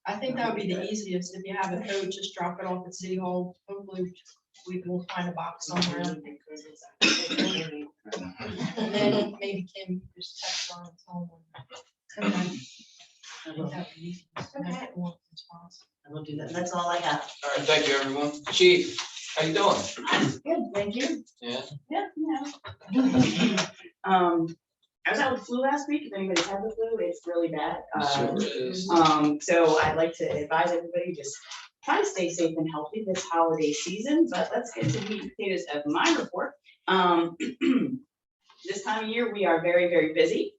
D: I think that would be the easiest. If you have a code, just drop it off at City Hall. Hopefully we will find a box somewhere. And then maybe Kim just text on its own. Okay.
K: I will do that. That's all I have.
B: All right, thank you, everyone. Chief, how you doing?
E: Good, thank you.
B: Yeah.
E: Yeah. I was out with flu last week. If anybody's had the flu, it's really bad.
B: Sure is.
E: So I'd like to advise everybody, just try to stay safe and healthy this holiday season, but let's get to the meat and potatoes of my report. This time of year, we are very, very busy.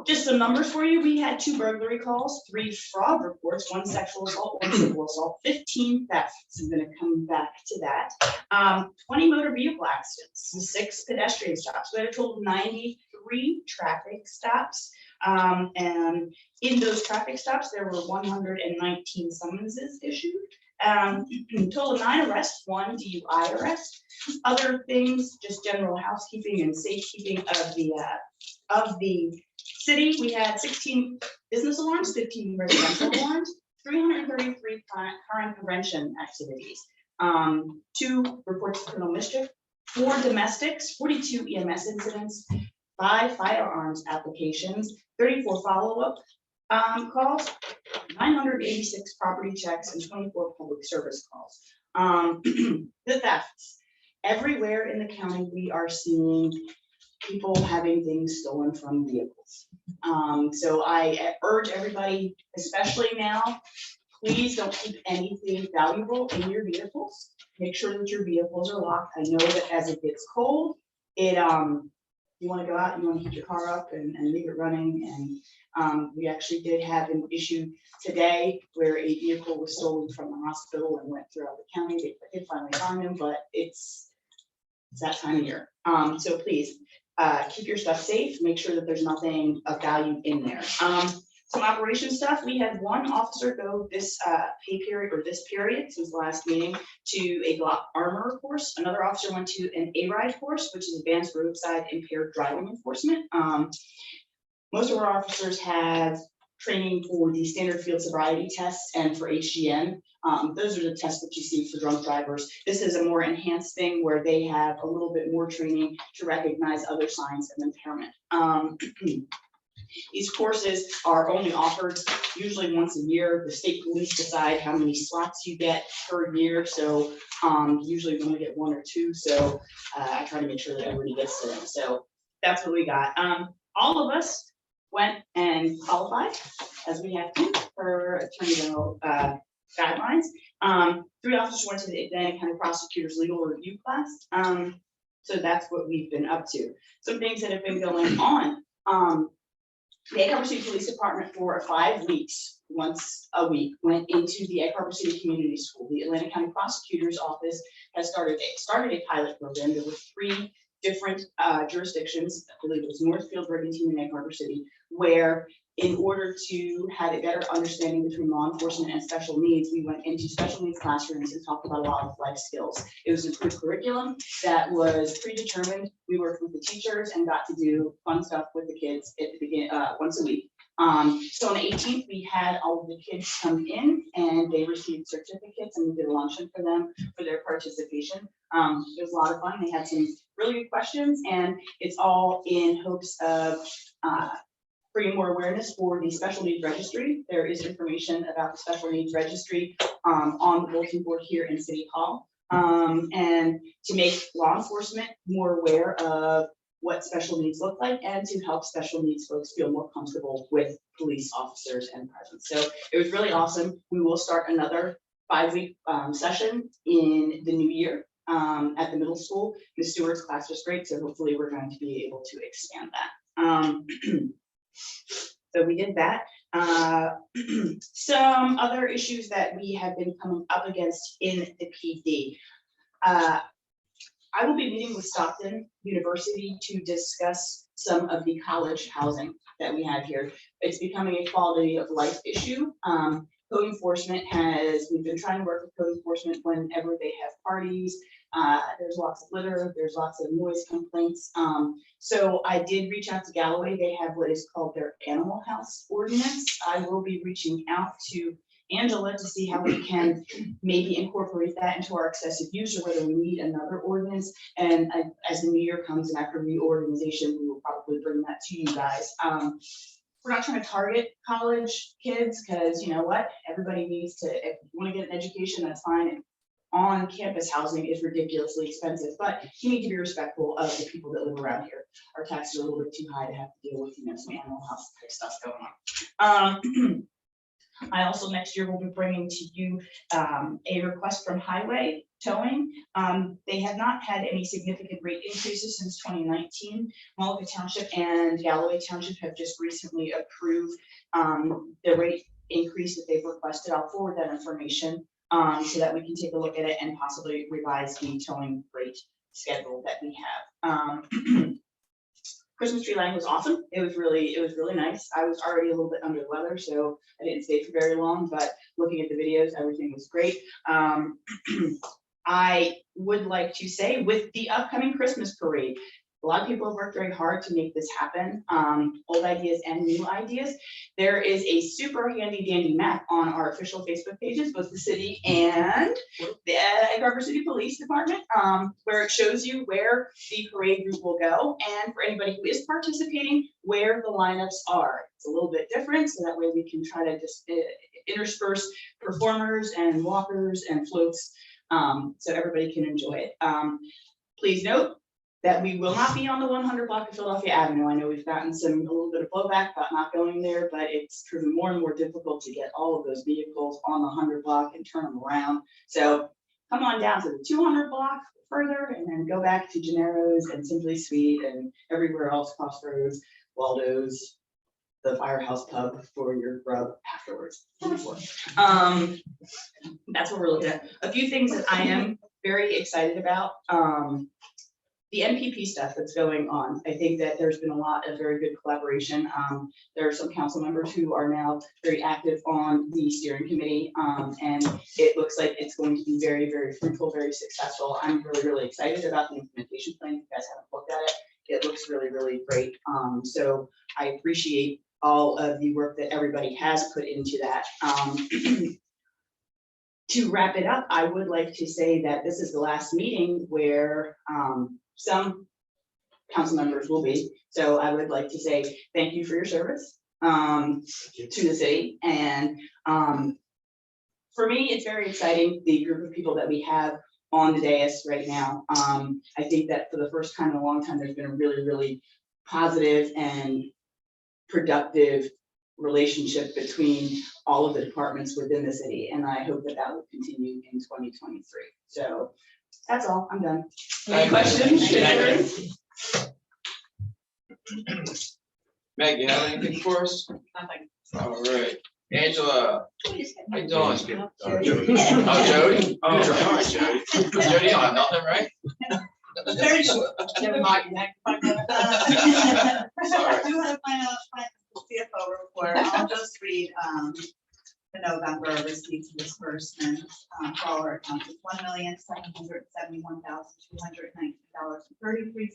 E: Just some numbers for you. We had 2 burglary calls, 3 fraud reports, 1 sexual assault, 1 civil assault, 15 thefts. I'm gonna come back to that. 20 motor vehicle accidents, 6 pedestrian stops. We had a total of 93 traffic stops. And in those traffic stops, there were 119 summonses issued. Total of 9 arrests, 1 DUI arrest. Other things, just general housekeeping and safekeeping of the city. We had 16 business alarms, 15 residential alarms, 333 crime prevention activities, 2 reports of criminal mischief, 4 domestics, 42 EMS incidents, 5 firearms applications, 34 follow-up calls, 986 property checks, and 24 public service calls. The thefts. Everywhere in the county, we are seeing people having things stolen from vehicles. So I urge everybody, especially now, please don't keep anything valuable in your vehicles. Make sure that your vehicles are locked. I know that as it gets cold, you want to go out, you want to keep your car up and leave it running. And we actually did have an issue today where a vehicle was stolen from the hospital and went throughout the county. They did finally find him, but it's that time of year. So please keep your stuff safe. Make sure that there's nothing of value in there. Some operation stuff. We had 1 officer go this pay period or this period since the last meeting to a Glock armor course. Another officer went to an ARIDE course, which is Advanced Roadside Impaired Driving Enforcement. Most of our officers have training for the standard field sobriety tests and for HGN. Those are the tests that you see for drunk drivers. This is a more enhanced thing where they have a little bit more training to recognize other signs of impairment. These courses are only offered usually once a year. The state police decide how many slots you get per year. So usually we only get 1 or 2. So I try to make sure that everybody gets to them. So that's what we got. All of us went and qualified as we have to for Attorney General guidelines. 3 officers went to the Atlantic County Prosecutor's Legal Review class. So that's what we've been up to. Some things that have been going on. The Egg Harbor City Police Department for 5 weeks, once a week, went into the Egg Harbor City Community School. The Atlantic County Prosecutor's Office has started a pilot program. There were 3 different jurisdictions, I believe it was Northfield, Brigantine, and Egg Harbor City, where in order to have a better understanding between law enforcement and special needs, we went into special needs classrooms and talked about a lot of life skills. It was a good curriculum that was predetermined. We worked with the teachers and got to do fun stuff with the kids at the beginning, once a week. So on the 18th, we had all of the kids come in and they received certificates and we did a luncheon for them for their participation. It was a lot of fun. They had some really good questions, and it's all in hopes of bringing more awareness for the special needs registry. There is information about the special needs registry on the bulletin board here in City Hall, and to make law enforcement more aware of what special needs look like and to help special needs folks feel more comfortable with police officers and presence. So it was really awesome. We will start another 5-week session in the new year at the middle school. Ms. Stewart's class was great, so hopefully we're going to be able to expand that. So we did that. Some other issues that we have been coming up against in the PD. I will be meeting with Stockton University to discuss some of the college housing that we have here. It's becoming a quality of life issue. Code enforcement we've been trying to work with code enforcement whenever they have parties. There's lots of litter, there's lots of noise complaints. So I did reach out to Galloway. They have what is called their animal house ordinance. I will be reaching out to Angela to see how we can maybe incorporate that into our excessive use, or whether we need another ordinance. And as the new year comes and after reorganization, we will probably bring that to you guys. we're not trying to target college kids, because you know what, everybody needs to, if you want to get an education, that's fine. And on-campus housing is ridiculously expensive, but you need to be respectful of the people that live around here. Our taxes are a little bit too high to have to deal with, some animal house type stuff going on. I also next year will be bringing to you a request from Highway Towing. They have not had any significant rate increases since 2019. Malaga Township and Galloway Township have just recently approved the rate increase that they've requested. I'll forward that information so that we can take a look at it and possibly revise the towing rate schedule that we have. Christmas tree lighting was awesome. It was really nice. I was already a little bit under the weather, so I didn't stay for very long, but looking at the videos, everything was great. I would like to say, with the upcoming Christmas parade, a lot of people have worked very hard to make this happen, old ideas and new ideas. There is a super handy dandy map on our official Facebook pages, both the city and the Egg Harbor City Police Department, where it shows you where the parade route will go, and for anybody who is participating, where the lineups are. It's a little bit different, so that way we can try to just intersperse performers and walkers and floats, so everybody can enjoy it. Please note that we will not be on the 100 block of Philadelphia Avenue. I know we've gotten a little bit of blowback about not going there, but it's proven more and more difficult to get all of those vehicles on the 100 block and turn them around. So come on down to the 200 block further, and then go back to Gennaro's and Simply Sweet and everywhere else, Crossroads, Waldo's, the Firehouse Pub for your grub afterwards. That's what we're looking at. A few things that I am very excited about. The NPP stuff that's going on. I think that there's been a lot of very good collaboration. There are some council members who are now very active on the steering committee, and it looks like it's going to be very, very fruitful, very successful. I'm really, really excited about the implementation plan. If you guys haven't looked at it, it looks really, really great. So I appreciate all of the work that everybody has put into that. To wrap it up, I would like to say that this is the last meeting where some council members will be. So I would like to say thank you for your service to the city. And for me, it's very exciting, the group of people that we have on the dais right now. I think that for the first time in a long time, there's been a really, really positive and productive relationship between all of the departments within the city. And I hope that that will continue in 2023. So that's all, I'm done. Any questions?
B: Meg, you have anything for us?
N: Nothing.
B: All right, Angela, how you doing?
A: Jody.
B: Oh, Jody? Oh, all right, Jody. Jody, you don't have nothing, right?
N: Very short. Never mind.
B: Sorry.
Q: I do have my CFO report. I'll just read the November receipts and disbursements for all our accounts. $1,771,219.33.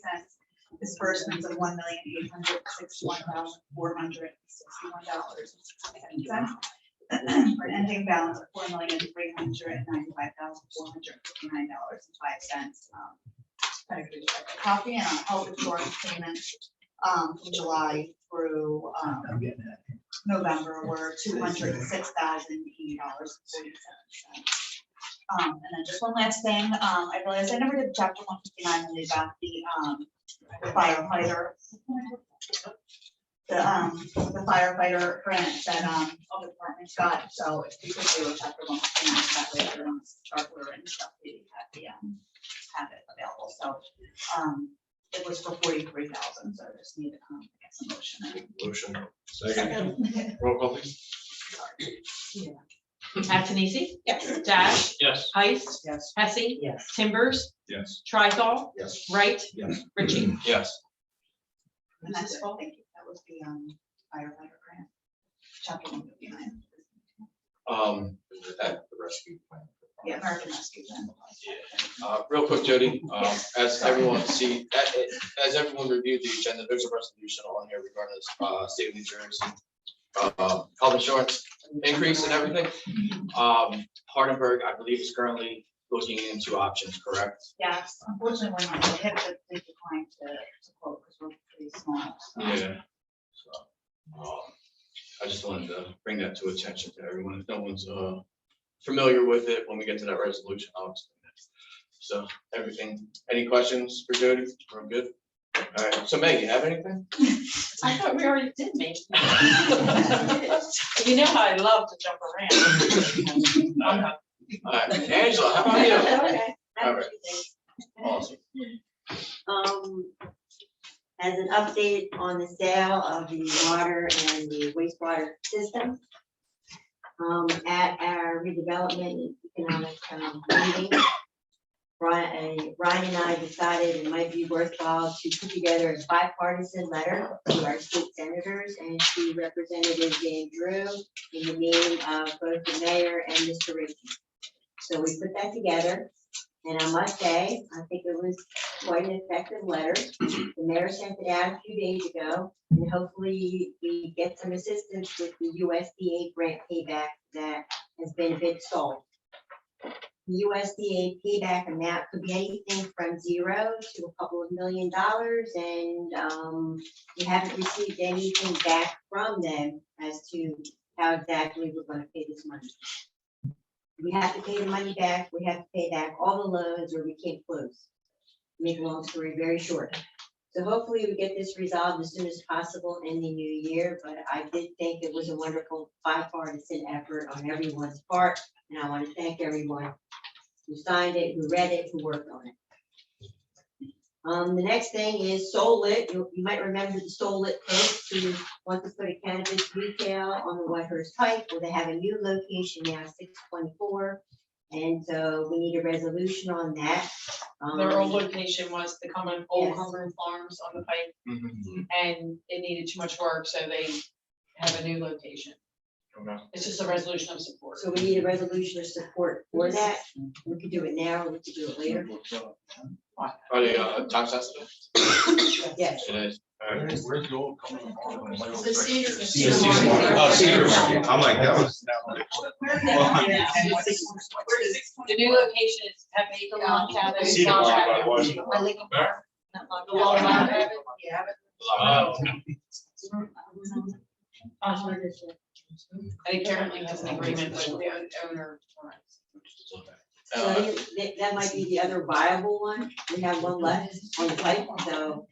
Q: Disbursements of $1,861,461.67. For an ending balance of $4,395,459.05. Copy and health insurance payments from July through November were $206,080.47. And then just one last thing, I realized I never did chapter 159 when we got the firefighter. The firefighter grant that all the departments got. So if you could do a chapter 159, that way everyone's charter and stuff, we have it available. So it was for 43,000. So I just need some motion.
P: Motion. Second. Roll call, please.
O: Antonisi?
Q: Yes.
O: Dash?
J: Yes.
O: Heist?
E: Yes.
O: Hesse?
E: Yes.
O: Timbers?
P: Yes.
O: Trithol?
L: Yes.
O: Wright?
L: Yes.
O: Ritchie?
B: Yes.
Q: And that's it. Thank you. That was the firefighter grant, chapter 159.
B: Is that the rescue plan?
Q: Yeah, American Rescue Plan.
B: Real quick, Jody, as everyone as everyone reviewed the agenda, there's a resolution on here regarding this state of New Jersey health insurance increase and everything. Hardenberg, I believe, is currently looking into options, correct?
Q: Yes, unfortunately, we're not, they declined to quote because we're pretty small. So.
B: Yeah. So, I just wanted to bring that to attention to everyone. If no one's familiar with it, when we get to that resolution, I'll explain it. So everything, any questions for Jody? We're good? All right, so Meg, you have anything?
N: I thought we already did make. You know how I love to jump around.
B: All right, Angela, how about you?
R: Okay.
B: All right. Awesome.
R: As an update on the sale of the water and the wastewater system. At our redevelopment and economic meeting, Ryan and I decided it might be worthwhile to put together a bipartisan letter to our state senators and to Representative Dan Drew in the name of both the mayor and Mr. Ritchie. So we put that together, and I must say, I think it was quite an effective letter. The mayor sent it out a few days ago, and hopefully we get some assistance with the USDA grant payback that has been a bit stalled. The USDA payback amount could be anything from $0 to a couple of $1 million, and we haven't received anything back from them as to how exactly we're going to pay this money. We have to pay the money back. We have to pay back all the loans, or we can't close. Make a long story very short. So hopefully we get this resolved as soon as possible in the new year, but I did think it was a wonderful bipartisan effort on everyone's part, and I want to thank everyone who signed it, who read it, who worked on it. The next thing is Solit. You might remember the Solit folks who want to put a cannabis retail on the Whitehurst Pike. Well, they have a new location now, 624. And so we need a resolution on that.
N: Their old location was the old
R: Yes.
N: Cumberland Farms on the Pike, and it needed too much work, so they have a new location.
B: Okay.
N: It's just a resolution of support.
R: So we need a resolution of support for that. We could do it now, or we could do it later.
B: Are they time sensitive?
R: Yes.
B: It is. All right.
H: Where's the old Cumberland Farm?
N: The Cedar-
A: Oh, Cedar Market. I'm like, that was.
N: The new location is Happy Log Cabin.
J: Cedar Market, Washington.
N: I live in Park. The Log Cabin. Yeah. And apparently has an agreement with the owner.
R: So that might be the other viable one. We have one left on the pipe, so.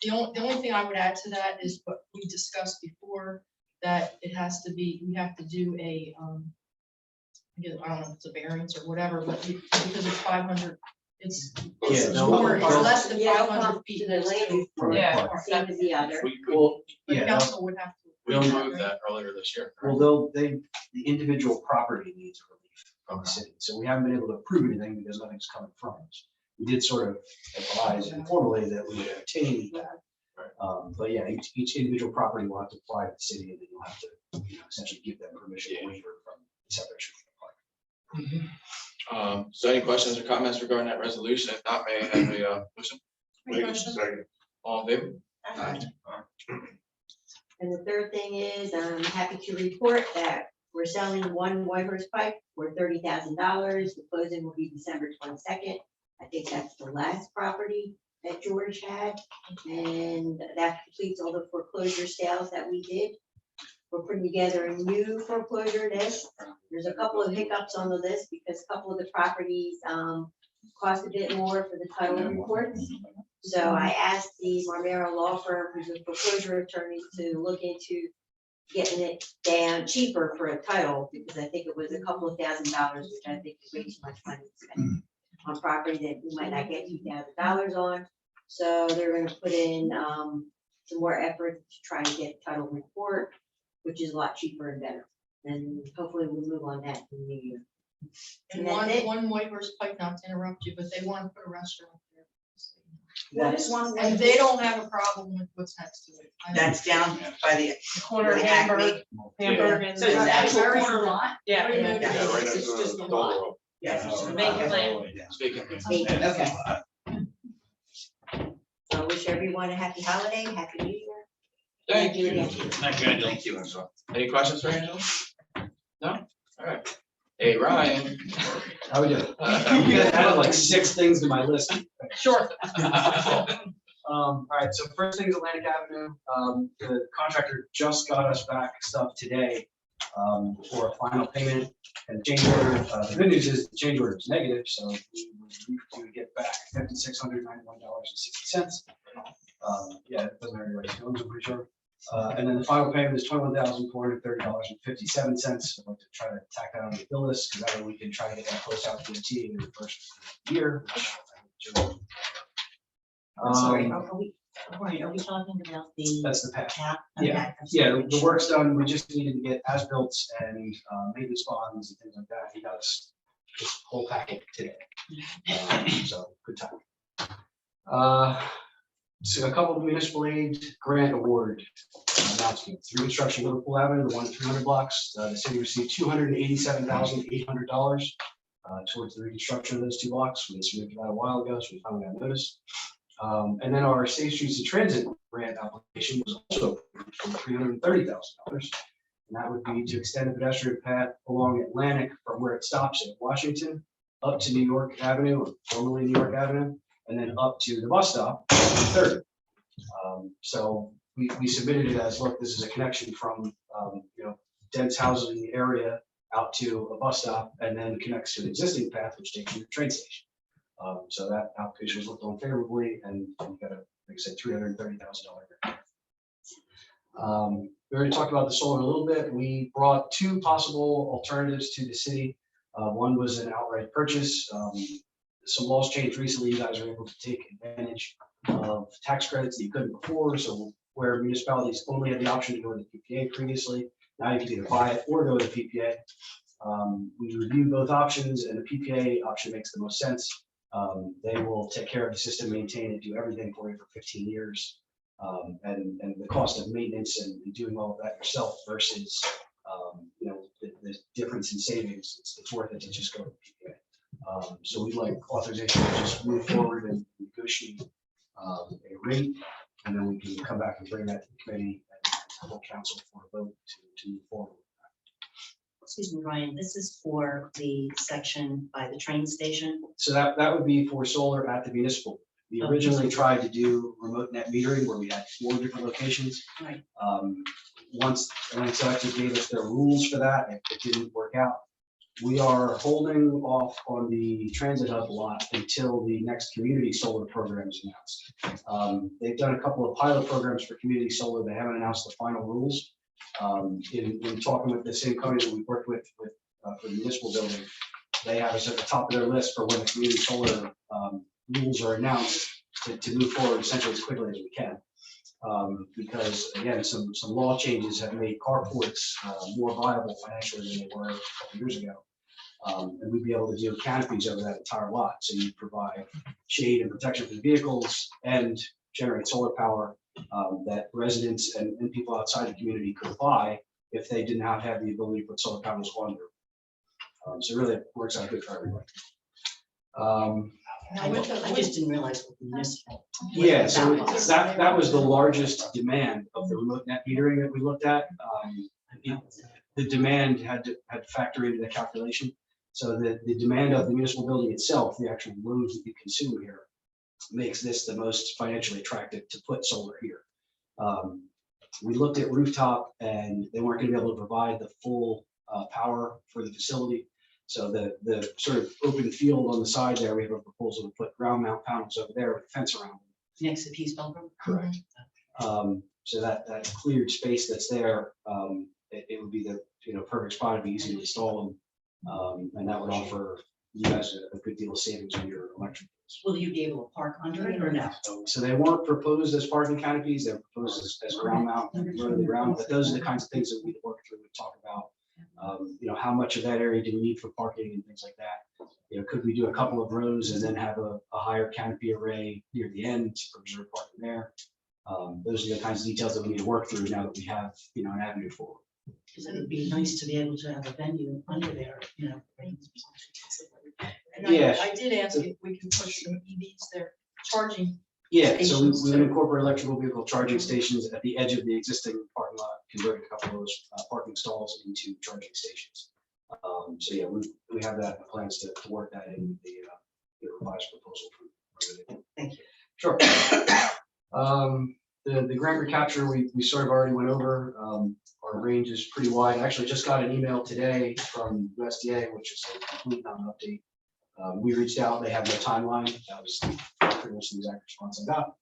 D: The only thing I would add to that is what we discussed before, that it has to be, we have to do a, I don't know if it's a variance or whatever, but because it's 500, it's more, or less than
R: Yeah,
D: 500 feet.
R: to the lake.
D: Yeah.
R: Same as the other.
D: The
L: Yeah,
D: council would have to.
B: We approved that earlier this year.
L: well, the individual property needs relief from the city, so we haven't been able to approve anything because nothing's coming from us. We did sort of advise informally that we would obtain that. But yeah, each individual property will have to apply to the city, and then you'll have to, essentially give them permission to waiver from separation from the park.
B: So any questions or comments regarding that resolution? If not, may I have a motion?
A: Second.
B: All in favor?
R: And the third thing is, I'm happy to report that we're selling one Whitehurst pipe for $30,000. The closing will be December 22nd. I think that's the last property that George had, and that completes all the foreclosure sales that we did. We're putting together a new foreclosure list. There's a couple of hiccups on the list because a couple of the properties cost a bit more for the title reports. So I asked the Marmero Law Firm, who's a foreclosure attorney, to look into getting it down cheaper for a title, because I think it was a couple of $1,000, which I think is way too much money to spend on property that we might not get $2,000 on. So they're gonna put in some more effort to try and get title report, which is a lot cheaper and better. And hopefully we'll move on that in the new year.
D: And
R: that's it.
D: one Whitehurst Pike, not to interrupt you, but they want to put a restaurant there.
Q: What is one?
D: And they don't have a problem with what's next to it.
N: That's down by the corner of
Q: Hamburg.
N: Hamburg and.
Q: So is that actual corner lot?
N: Yeah.
A: Yeah, right next
Q: It's
A: to
Q: just
A: the
Q: a
A: Dover
Q: lot.
A: Road.
N: Yeah. Make a plan.
B: Speaking.
R: Okay. So I wish everyone a happy holiday, happy new year.
B: Thank you.
R: again.
B: Thank you, Angela. Thank you, Angela. Any questions for Angela? No? All right. Hey, Ryan.
L: How we doing? I have like 6 things to my list.
N: Sure.
L: All right, so first thing is Atlantic Avenue. The contractor just got us back stuff today for a final payment and the change order. The good news is the change order is negative, so we do get back $5,691.60. Yeah, it doesn't hurt anybody's feelings, I'm pretty sure. And then the final payment is $21,430.57. I'd like to try to tack that on the bill list, because that way we can try to get that close out to the T in the first year.
K: I'm sorry, are we talking about the?
L: That's the path.
K: Cap?
L: Yeah,
K: Okay.
L: yeah, the work's done. We just needed to get as-built and maintenance bonds and things like that. He got us this whole packet today. So good time. So a couple of municipal aid grant award announcements. Reconstruction Liverpool Avenue, the 1 to 300 blocks. The city received $287,800 towards the reconstruction of those 2 blocks. We submitted that a while ago, so we finally got notice. And then our Safe Streets and Transit grant application was also approved for $330,000. And that would be to extend the pedestrian path along Atlantic from where it stops at Washington up to New York Avenue, or formerly New York Avenue, and then up to the bus stop, 30. So we submitted it as, look, this is a connection from, dense housing area out to a bus stop, and then connects to an existing path, which takes you to the train station. So that application was looked on favorably, and we got a, like I said, $330,000 grant. We already talked about the solar a little bit. We brought 2 possible alternatives to the city. One was an outright purchase. Some laws changed recently. You guys are able to take advantage of tax credits that you couldn't before. So where municipalities only had the option to go to the PPA previously, now you can either buy it or go to the PPA. We reviewed both options, and the PPA option makes the most sense. They will take care of the system, maintain it, do everything for you for 15 years. And the cost of maintenance and doing all of that yourself versus, the difference in savings, it's worth it to just go to PPA. So we'd like authorization to just move forward and negotiate a rate, and then we can come back and bring that to the committee and full council for a vote to move forward.
K: Excuse me, Ryan, this is for the section by the train station.
L: So that would be for solar at the municipal. We originally tried to do remote net metering where we had 4 different locations.
K: Right.
L: Once Atlantic Selectric gave us their rules for that, it didn't work out. We are holding off on the transit hub lot until the next community solar program is announced. They've done a couple of pilot programs for community solar. They haven't announced the final rules. In talking with the same company that we worked with for the municipal building, they have us at the top of their list for when the community solar rules are announced to move forward essentially as quickly as we can. Because again, some law changes have made carports more viable financially than they were a couple years ago. And we'd be able to do canopies over that entire lot. So you provide shade and protection for the vehicles and generate solar power that residents and people outside the community could buy if they did not have the ability to put solar panels on their. So really it works out good for everybody.
K: I just didn't realize what the municipal.
L: Yeah, so that was the largest demand of the remote net metering that we looked at. The demand had to factor into the calculation. So the demand of the municipal building itself, the actual loads that you consume here, makes this the most financially attractive to put solar here. We looked at rooftop, and they weren't going to be able to provide the full power for the facility. So the sort of open field on the side there, we have a proposal to put ground mount panels over there with a fence around them.
K: Next to Peace Building?
L: Correct. So that cleared space that's there, it would be the perfect spot. It'd be easy to install them. And that would offer you guys a good deal of savings on your electric bills.
K: Will you be able to park under it or no?
L: So they weren't proposed as parking canopies, they're proposed as ground mount, low to the ground, but those are the kinds of things that we work through and talk about. How much of that area do we need for parking and things like that? Could we do a couple of rows and then have a higher canopy array near the end for reserve parking there? Those are the kinds of details that we need to work through now that we have, an avenue forward.
K: Because it would be nice to be able to have a venue under there,
N: And
L: Yeah.
N: I did ask if we can push some EVs there, charging.
L: Yeah, so we
N: stations.
L: would incorporate electrical vehicle charging stations at the edge of the existing parking lot, convert a couple of those parking stalls into charging stations. So yeah, we have that plans to work that in the revised proposal.
K: Thank you.
L: Sure. The grant recapture, we sort of already went over. Our range is pretty wide. I actually just got an email today from USDA, which is a complete non-update. We reached out, they have no timeline. That was pretty much the exact response I got.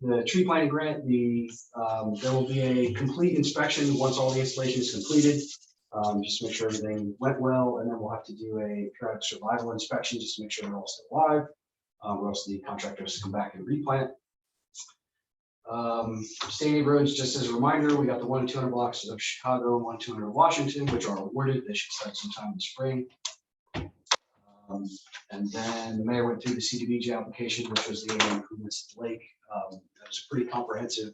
L: The tree planting grant, there will be a complete inspection once all the installation is completed. Just to make sure everything went well, and then we'll have to do a periodic survival inspection just to make sure they're all still alive. Or else the contractor has to come back and replant. State aid roads, just as a reminder, we got the 1 and 200 blocks of Chicago and 1 and 200 of Washington, which are awarded. They should start sometime in the spring. And then the mayor went through the CDBG application, which was the improvements to the lake. That was pretty comprehensive.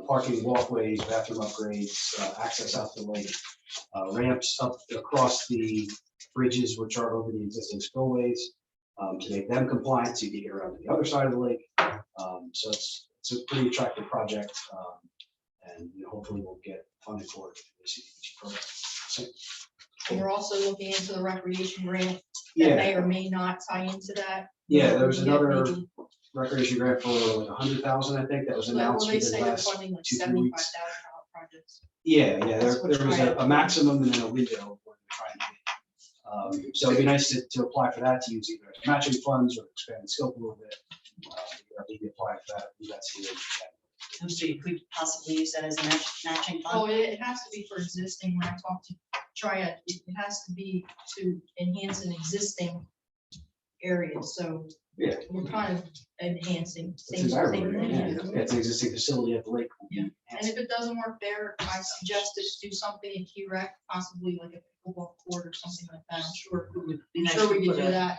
L: Parking, walkways, bathroom upgrades, access out to the lake, ramps up across the bridges, which are over the existing spillways, to make them compliant so you can get around to the other side of the lake. So it's a pretty attractive project, and hopefully we'll get funded for it in the CDBG program. So,
D: And we're also looking into the recreation grant that
L: yeah,
D: may or may not tie into that.
L: yeah, there was
D: Yeah,
L: another
D: maybe.
L: recreation grant for like 100,000, I think, that was announced
D: Well, they
L: within
D: say
L: the
D: they're
L: last
D: funding like
L: 2-3
D: $75,000
L: weeks.
D: projects.
L: Yeah,
D: That's
L: there
D: what's
L: was
D: right.
L: a maximum and then a window of what we're trying to do. So it'd be nice to apply for that, to use either matching funds or expand the scope a little bit. Maybe apply for that. That's here.
E: So you could possibly use that as a matching
D: Oh,
E: fund?
D: it has to be for existing. When I talked to Triad, it has to be to enhance an existing area. So
L: Yeah.
D: we're kind of enhancing.
L: That's
D: same
L: exactly
D: thing.
L: what it is. Yeah, it's an existing facility at the lake.
D: Yeah. And if it doesn't work there, I suggested to do something in Key Rec, possibly like a pickleball court or something like that. I'm sure,
E: Be
D: I'm
E: nice
D: sure
E: to
D: we could
E: put
D: do that.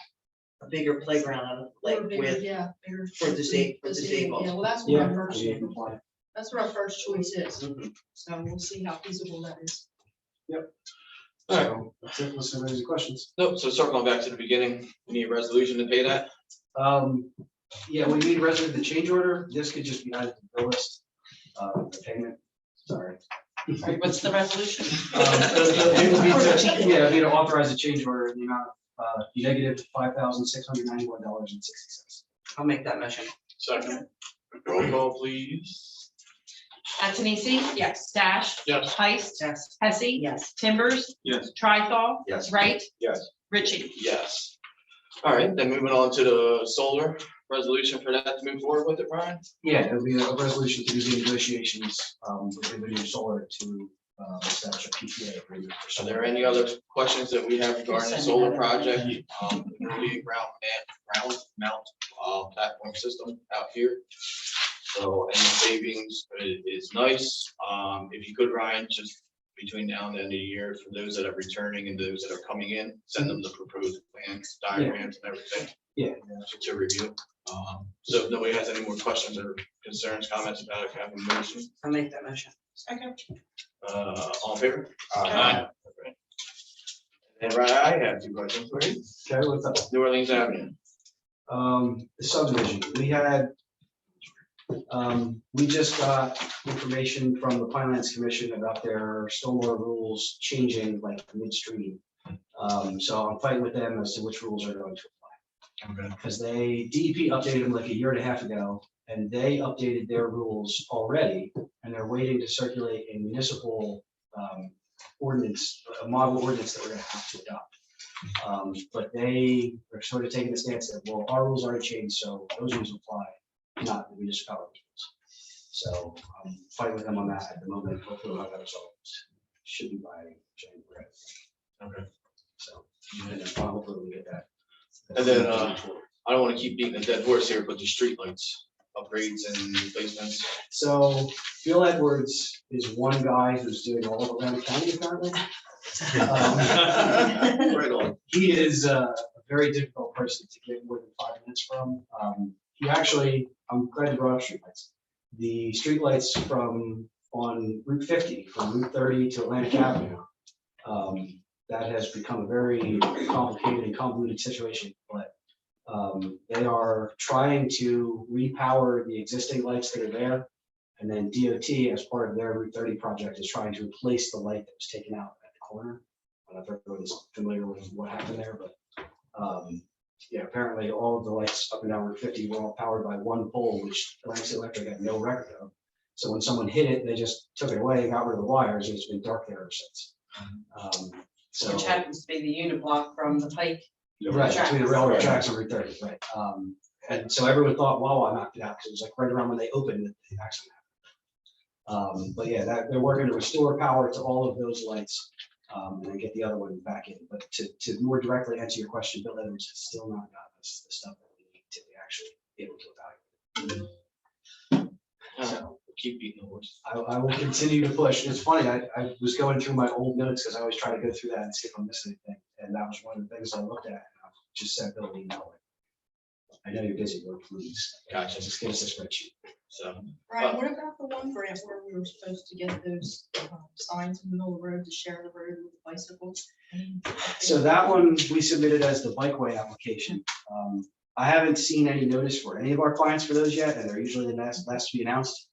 E: a bigger playground on the
D: Or
E: lake
D: bigger,
E: with,
D: yeah, bigger.
E: for disabled.
D: Yeah, well, that's what our
L: Yeah.
D: first,
L: Yeah, comply.
D: that's what our first choice is.
E: Mm-hmm.
D: So we'll see how feasible that is.
B: All right.
L: So that's it. Unless there's any questions.
B: Nope, so circling back to the beginning, we need a resolution to pay that.
L: Yeah, we need resident the change order. This could just be added to the bill list. The payment. Sorry.
E: What's the resolution?
L: It would be to, yeah, it'd be to authorize a change order in the amount of negative $5,691.60.
E: I'll make that motion.
B: Second. Roll call, please.
N: Antonisi? Yes. Dash?
B: Yes.
N: Heist?
E: Yes.
N: Hesse?
E: Yes.
N: Timbers?
P: Yes.
N: Trithol?
A: Yes.
N: Wright?
A: Yes.
N: Ritchie?
B: Yes. All right, then moving on to the solar resolution for that to move forward with it, Brian?
L: Yeah, it'll be a resolution to begin negotiations with the new solar to establish a PPA agreement. for
B: Are
L: solar.
B: there any other questions that we have regarding the solar project? Really ground mount platform system out here. So any savings is nice. If you could, Ryan, just between now and the end of the year, for those that are returning and those that are coming in, send them the proposed plans, diagrams and everything.
L: Yeah.
B: To review. So if nobody has any more questions or concerns, comments about it, can I have a motion?
E: I'll make that motion.
N: Second.
B: All in favor? Aye. Okay. And right, I have 2 questions for you.
L: Okay, what's up?
B: New Orleans Avenue.
L: The subdivision, we just got information from the Pinelands Commission about their stormwater rules changing like midstream. So I'm fighting with them as to which rules are going to apply.
B: Okay.
L: Because DEP updated them like a year and a half ago, and they updated their rules already, and they're waiting to circulate a municipal ordinance, a model ordinance that we're gonna have to adopt. But they are sort of taking the stance that, well, our rules already changed, so those rules apply, not the municipality rules. So I'm fighting with them on that at the moment. Hopefully we'll have that resolved. Should be by January.
B: Okay.
L: So, and then hopefully we'll get that.
B: And then, I don't want to keep beating a dead horse here, but the streetlights upgrades and replacements.
L: So Bill Edwards is one guy who's doing all of Atlantic County apparently.
B: Right on.
L: He is a very difficult person to get more than 5 minutes from. He actually, I'm glad you brought up streetlights. The streetlights on Route 50, from Route 30 to Atlantic Avenue, that has become a very complicated and convoluted situation, but they are trying to repower the existing lights that are there. And then DOT, as part of their Route 30 project, is trying to replace the light that was taken out at the corner. I don't know if everyone's familiar with what happened there, but yeah, apparently all of the lights up and down Route 50 were all powered by one pole, which Atlantic City Electric had no record of. So when someone hit it, they just took it away, got rid of the wires, and it's been dark there ever since. So.
N: Which happens to be the unit block from the Pike.
L: Right, between the railroad
N: tracks.
L: tracks and Route 30, right. And so everyone thought, wow, I knocked it out, because it was like right around when they opened it, the accident happened. But yeah, they're working to restore power to all of those lights, and then get the other one back in. But to more directly answer your question, Bill Evans has still not gotten us the stuff that we need to be actually able to evaluate. So
B: Keep beating the horse.
L: I will continue to push. It's funny, I was going through my old notes, because I always try to go through that and see if I'm missing anything. And that was one of the things I looked at, and I just sent Bill an email. I know you're busy, but please,
B: Gotcha.
L: just give us a spreadsheet.
B: So,
D: Brian, what about the one grant where we were supposed to get those signs in the middle of the road to share the road with bicycles?
L: So that one we submitted as the bikeway application. I haven't seen any notice for any of our clients for those yet, and they're usually the last to be announced.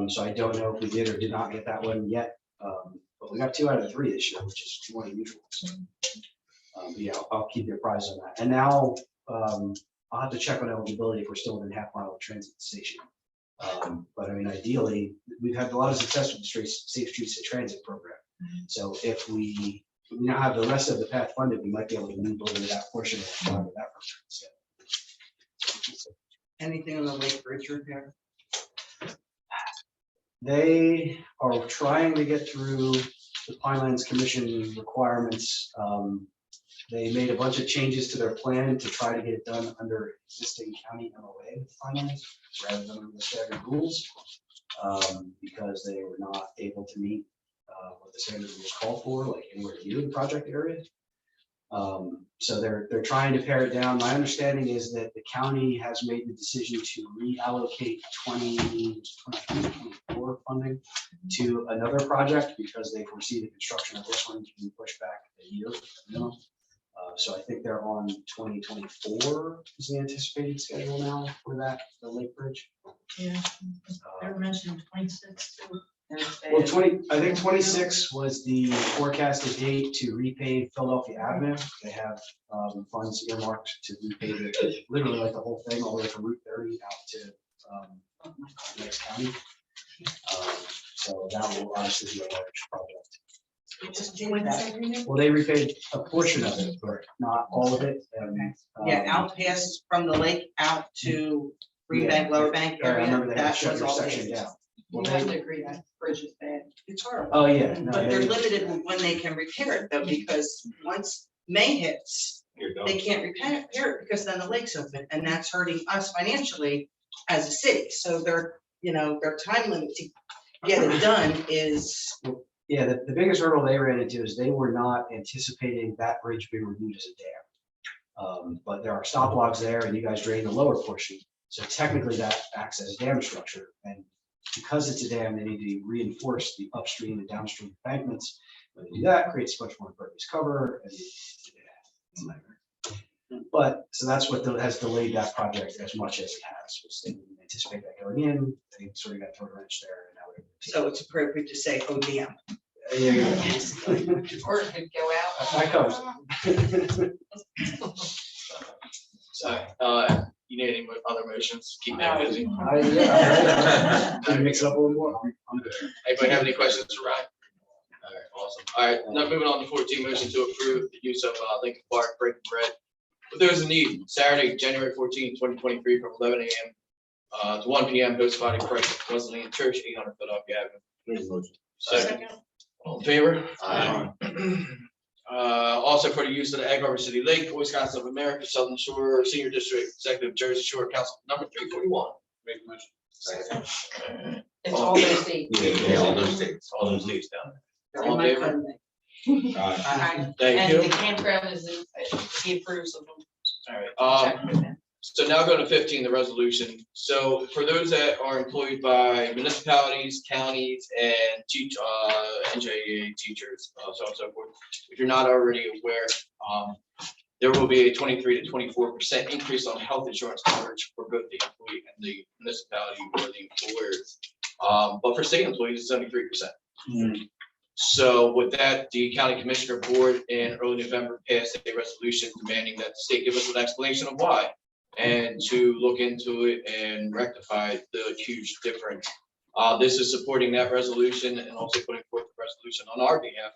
L: So I don't know if we did or did not get that one yet. But we got 2 out of 3 this year, which is more than usual. So, yeah, I'll keep you apprised on that. And now I'll have to check on eligibility if we're still within half mile of transit station. But I mean, ideally, we've had a lot of success with the Safe Streets to Transit program. So if we now have the rest of the path funded, we might be able to move over to that portion of that program instead.
S: Anything on the Lake Bridge repair?
L: They are trying to get through the Pinelands Commission requirements. They made a bunch of changes to their plan to try to get it done under existing county MOA with Pinelands rather than under the staggered rules, because they were not able to meet what the standard was called for, like anywhere near the project area. So they're trying to pare it down. My understanding is that the county has made the decision to reallocate 2024 funding to another project because they foresee the construction of this one to be pushed back a year. So I think they're on 2024 is the anticipated schedule now for that, the Lake Bridge.
D: Yeah, they were mentioning 26.
L: Well, I think 26 was the forecasted date to repave Philadelphia Avenue. They have funds earmarked to repave it, literally like the whole thing, all the way from Route 30 out to the next county. So that will obviously be a large project. Well, they repaved a portion of it, but not all of it. And,
S: Yeah, out past from the lake out to Green Bank, Lower Bank
L: I
S: area,
L: remember they had
S: that
L: shut
S: was
L: their
S: all
L: section
S: paved.
L: down.
N: You have to agree that bridge is bad.
S: It's horrible.
L: Oh, yeah. No,
S: But they're
L: they-
S: limited when they can repair it though, because once May hits, they can't repair it because then the lake's open, and that's hurting us financially as a city. So their time limit to get it done is.
L: Yeah, the biggest hurdle they ran into is they were not anticipating that bridge being reviewed as a dam. But there are stop logs there and you guys drain the lower portion. So technically that acts as a dam structure. And because it's a dam, they need to reinforce the upstream and downstream embankments. When they do that, creates much more impervious cover. And it's a nightmare. But so that's what has delayed that project as much as it has. Was they didn't anticipate that going in. They sort of got thrown a wrench there. And now
S: So it's appropriate to say ODM.
N: Or it could go out.
L: That covers it.
B: So, you need any other motions? Keep me busy.
L: Can you mix it up a little more? I'm good.
B: Anybody have any questions for Ryan? All right, awesome. All right, now moving on to 14, motion to approve the use of Lincoln Park Breaking Bread with those in need, Saturday, January 14, 2023, from 11 a.m. To 1 p.m. hosted by Christ Wesleyan Church, 800 Philadelphia Avenue. Second. All in favor?
P: Aye.
B: Also for the use of the Egg Harbor City Lake, Wisconsin of America, Southern Shore Senior District, Executive Jersey Shore Council number 341.
P: Make a motion.
B: Second.
N: It's all those dates.
B: Yeah, all those dates down there. All in favor?
N: Aye.
B: Thank
N: And
B: you.
N: the campground is, he approves of them.
B: All right, so now go to 15, the resolution. So for those that are employed by municipalities, counties, and NJEA teachers, so on and so forth, if you're not already aware, there will be a 23 to 24% increase on health insurance coverage for both the employee and the municipality or the employers. But for state employees, it's only 3%. So with that, the county commissioner board in early November passed a resolution demanding that the state give us an explanation of why, and to look into it and rectify the huge difference. This is supporting that resolution and also putting forth a resolution on our behalf,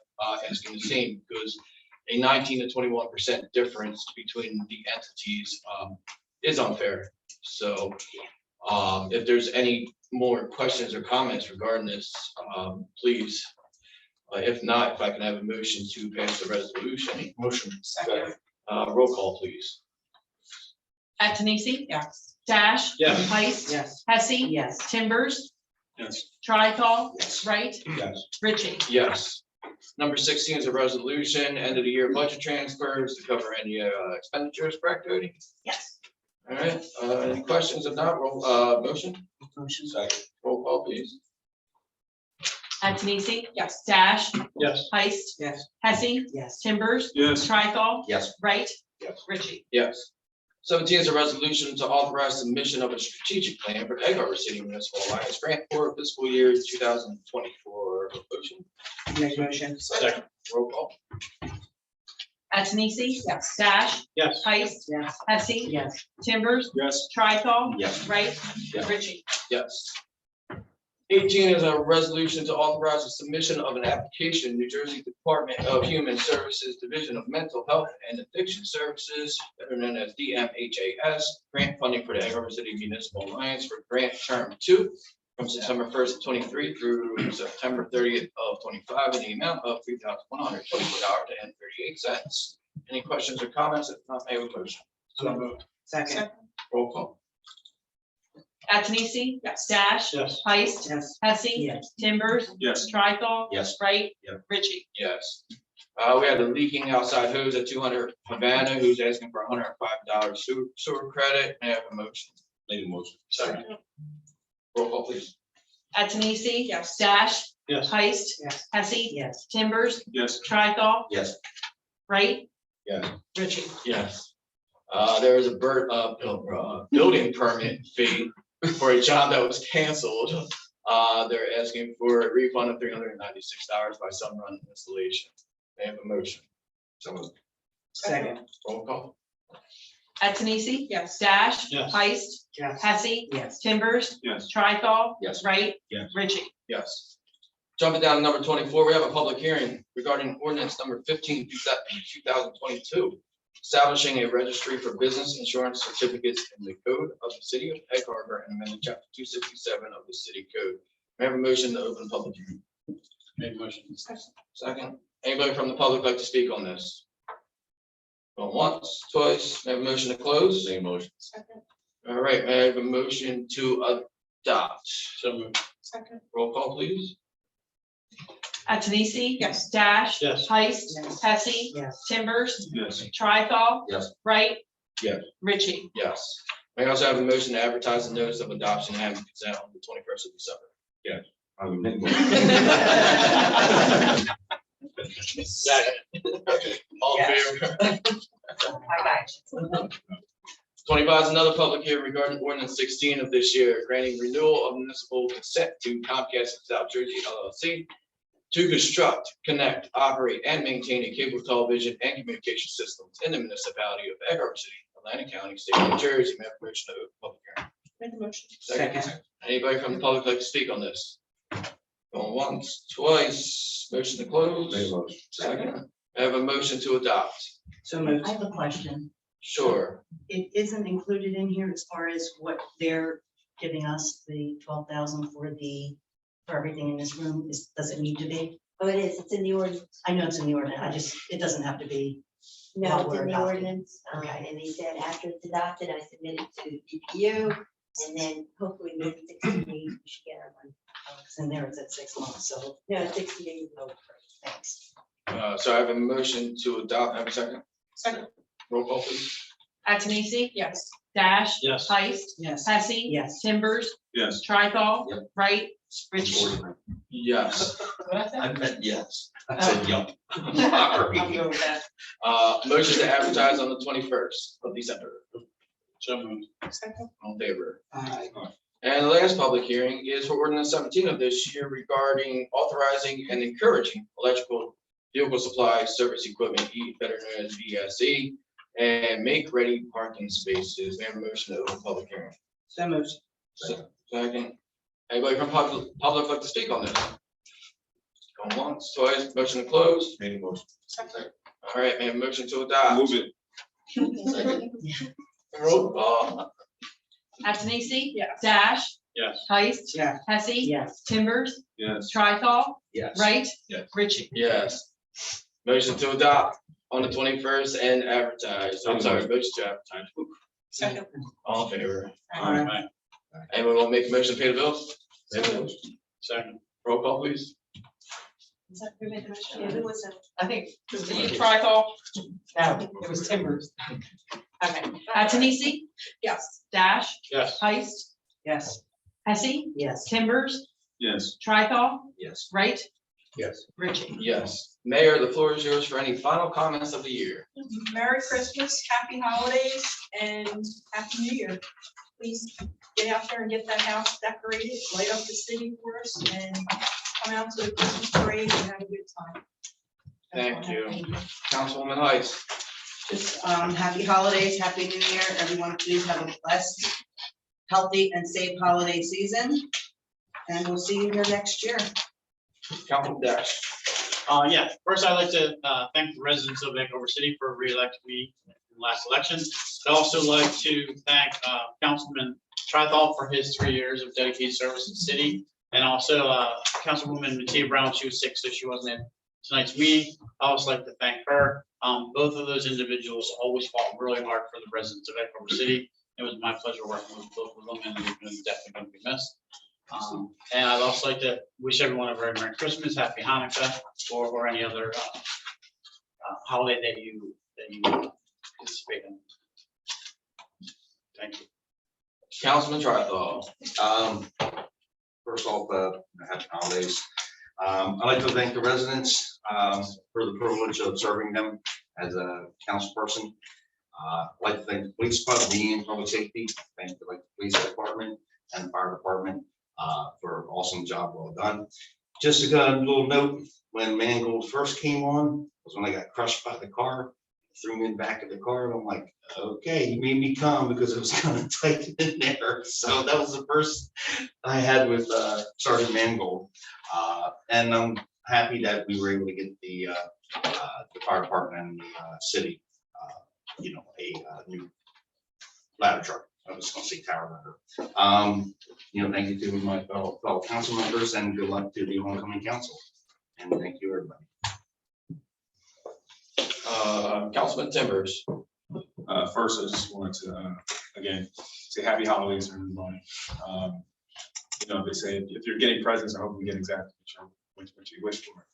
B: asking the same, because a 19 to 21% difference between the entities is unfair. So if there's any more questions or comments regarding this, please. If not, if I can have a motion to pass the resolution. Motion. Roll call, please.
D: Antonisi?
S: Yes.
D: Dash?
B: Yes.
D: Heist?
S: Yes.
D: Hesse?
S: Yes.
D: Timbers?
P: Yes.
D: Tricol? Wright?
P: Yes.
D: Ritchie?
B: Yes. Number 16 is a resolution, end of the year budget transfers to cover any expenditures, correct, Cody?
S: Yes.
B: All right, any questions? If not, roll, motion?
S: Motion.
B: Second. Roll call, please.
D: Antonisi?
S: Yes.
D: Dash?
P: Yes.
D: Heist?
S: Yes.
D: Hesse?
S: Yes.
D: Timbers?
P: Yes.
D: Tricol?
A: Yes.
D: Wright?
B: Yes.
D: Ritchie?
B: Yes. 17 is a resolution to authorize submission of a strategic plan for Egg Harbor City Municipal Alliance grant for fiscal year 2024. Motion.
S: Make motion.
B: Second. Roll call.
D: Antonisi?
S: Yes.
D: Dash?
P: Yes.
D: Heist?
S: Yes.
D: Hesse?
S: Yes.
D: Timbers?
P: Yes.
D: Tricol?
A: Yes.
D: Wright?
B: Yes.
D: Ritchie?
B: Yes. 18 is a resolution to authorize the submission of an application, New Jersey Department of Human Services, Division of Mental Health and Addiction Services, better known as DMHAS, grant funding for the Egg Harbor City Municipal Alliance for grant term 2 from September 1st of 23 through September 30th of 25 in the amount of $3,124.38. Any questions or comments? If not, may I have a motion?
S: So moved. Second.
B: Roll call.
D: Antonisi?
S: Yes.
D: Dash?
P: Yes.
D: Heist?
S: Yes.
D: Hesse?
S: Yes.
D: Timbers?
P: Yes.
D: Tricol?
A: Yes.
D: Wright?
A: Yep.
D: Ritchie?
B: Yes. We had a leaking outside hose at 200 Havana, who's asking for $105 sewer credit. May I have a motion?
A: Make a motion.
B: Second. Roll call, please.
D: Antonisi?
S: Yes.
D: Dash?
P: Yes.
D: Heist?
S: Yes.
D: Hesse?
S: Yes.
D: Timbers?
P: Yes.
D: Tricol?
A: Yes.
D: Wright?
A: Yeah.
D: Ritchie?
B: Yes. There is a building permit fee for a job that was canceled. They're asking for a refund of $396 by Sunrun Installation. May I have a motion? Someone.
S: Second.
B: Roll call.
D: Antonisi?
S: Yes.
D: Dash?
P: Yes.
D: Heist?
S: Yes.
D: Hesse?
S: Yes.
D: Timbers?
P: Yes.
D: Tricol?
A: Yes.
D: Wright?
P: Yes.
D: Ritchie?
B: Yes. Jumping down to number 24, we have a public hearing regarding ordinance number 15, 2022, establishing a registry for business insurance certificates in the code of the city of Egg Harbor and amending chapter 267 of the city code. May I have a motion to open public hearing?
P: Make motion.
B: Second. Anybody from the public like to speak on this? Going once, twice, may I have a motion to close? Same motion.
S: Second.
B: All right, may I have a motion to adopt? So moved.
S: Second.
B: Roll call, please.
D: Antonisi?
S: Yes.
D: Dash?
P: Yes.
D: Heist?
S: Yes.
D: Hesse?
S: Yes.
D: Timbers?
P: Yes.
D: Tricol?
A: Yes.
D: Wright?
B: Yes.
D: Ritchie?
B: Yes. May I also have a motion to advertise the notice of adoption and have it consent on the 21st of December?
A: Yeah. I would make a motion.
B: Second. All in favor?
S: I got you.
B: 25 is another public hearing regarding ordinance 16 of this year, granting renewal of municipal consent to Comcast of South Jersey LLC to construct, connect, operate, and maintain a cable television and communication systems in the municipality of Egg Harbor City, Atlantic County, State of New Jersey. May I have a motion to open public hearing?
S: Make the motion.
B: Second. Anybody from the public like to speak on this? Going once, twice, motion to close.
A: Make a motion.
B: Second. I have a motion to adopt.
S: So moved.
Q: I have a question.
B: Sure.
Q: It isn't included in here as far as what they're giving us, the 12,000 for everything in this room. Does it need to be?
R: Oh, it is, it's in the ordinance.
Q: I know it's in the ordinance. it doesn't have to be.
R: No,
Q: while
R: it's
Q: we're
R: in the
Q: adopting.
R: ordinance,
Q: Okay.
R: and they said after it's adopted, I submit it to DPU, and then hopefully maybe 60 days, we should get our money.
Q: It's in there, it's at 6 months, so.
R: No, 60 days.
Q: Oh, great, thanks.
B: So I have a motion to adopt. Have a second.
S: Second.
B: Roll call, please.
D: Antonisi?
S: Yes.
D: Dash?
P: Yes.
D: Heist?
S: Yes.
D: Hesse?
Q: Yes.
D: Timbers?
P: Yes.
D: Tricol?
A: Yep.
D: Wright? Ritchie?
B: Yes.
A: I meant yes. I said yup.
S: I'll go with that.
B: Motion to advertise on the 21st of December.
P: So moved.
S: Second.
B: All in favor?
S: Aye.
B: And the last public hearing is for ordinance 17 of this year regarding authorizing and encouraging electrical vehicle supply service equipment, better known as VSE, and make-ready parking spaces. May I have a motion to open public hearing?
S: So moved.
B: Second. Anybody from public like to speak on this? Going once, twice, motion to close.
P: Any motion?
B: All right, may I have a motion to adopt?
P: Move it.
B: Roll call.
N: Antonisi?
D: Yes.
N: Dash?
P: Yes.
N: Heist?
S: Yeah.
N: Hesse?
S: Yes.
N: Timbers?
P: Yes.
N: Trithol?
A: Yes.
N: Wright?
P: Yes.
N: Ritchie?
B: Yes. Motion to adopt on the 21st and advertise. I'm sorry, motion to advertise.
S: Second.
B: All in favor?
S: Aye.
B: Anyone want to make a motion to pay the bills?
P: Second.
B: Roll call, please.
S: Is that who made the motion? Yeah, who was it?
N: I think, was it Trithol?
S: No, it was Timbers. Okay.
N: Antonisi?
D: Yes.
N: Dash?
P: Yes.
N: Heist?
S: Yes.
N: Hesse?
S: Yes.
N: Timbers?
P: Yes.
N: Trithol?
A: Yes.
N: Wright?
A: Yes.
N: Ritchie?
B: Yes. Mayor, the floor is yours for any final comments of the year.
D: Merry Christmas, happy holidays, and happy New Year. Please get out there and get that house decorated, light up the city for us, and come out to the Christmas parade and have a good time.
B: Thank you. Councilwoman Heiss.
S: Just happy holidays, happy new year. Everyone, please have a blessed, healthy and safe holiday season. And we'll see you here next year.
B: Councilman Dash.
F: Yeah, first I'd like to thank the residents of Vancouver City for re-electing me in the last election. I'd also like to thank Councilman Trithol for his 3 years of dedicated service to the city. And also Councilwoman Mattia Brown, she was sick, so she wasn't in tonight's meeting. I also like to thank her. Both of those individuals always fought really hard for the residents of Vancouver City. It was my pleasure working with both of them, and they're definitely going to be missed. And I'd also like to wish everyone a very Merry Christmas, Happy Hanukkah, or any other holiday that you participate in. Thank you.
B: Councilman Trithol.
A: First off, happy holidays. I'd like to thank the residents for the privilege of serving them as a council person. I'd like to thank the police department, and public safety, thank the police department and fire department for an awesome job well done. Just a little note, when Mangold first came on, was when I got crushed by the car, threw me in the back of the car, and I'm like, okay, you made me come because it was kind of tight in there. So that was the first I had with Sergeant Mangold. And I'm happy that we were able to get the fire department and the city, a new ladder truck. I was gonna say tower ladder. Thank you to my fellow council members, and good luck to the homecoming council. And thank you, everybody.
B: Councilman Timbers.
P: First, I just wanted to, again, say happy holidays to everybody. They say if you're getting presents, I hope you get exactly what you wish for.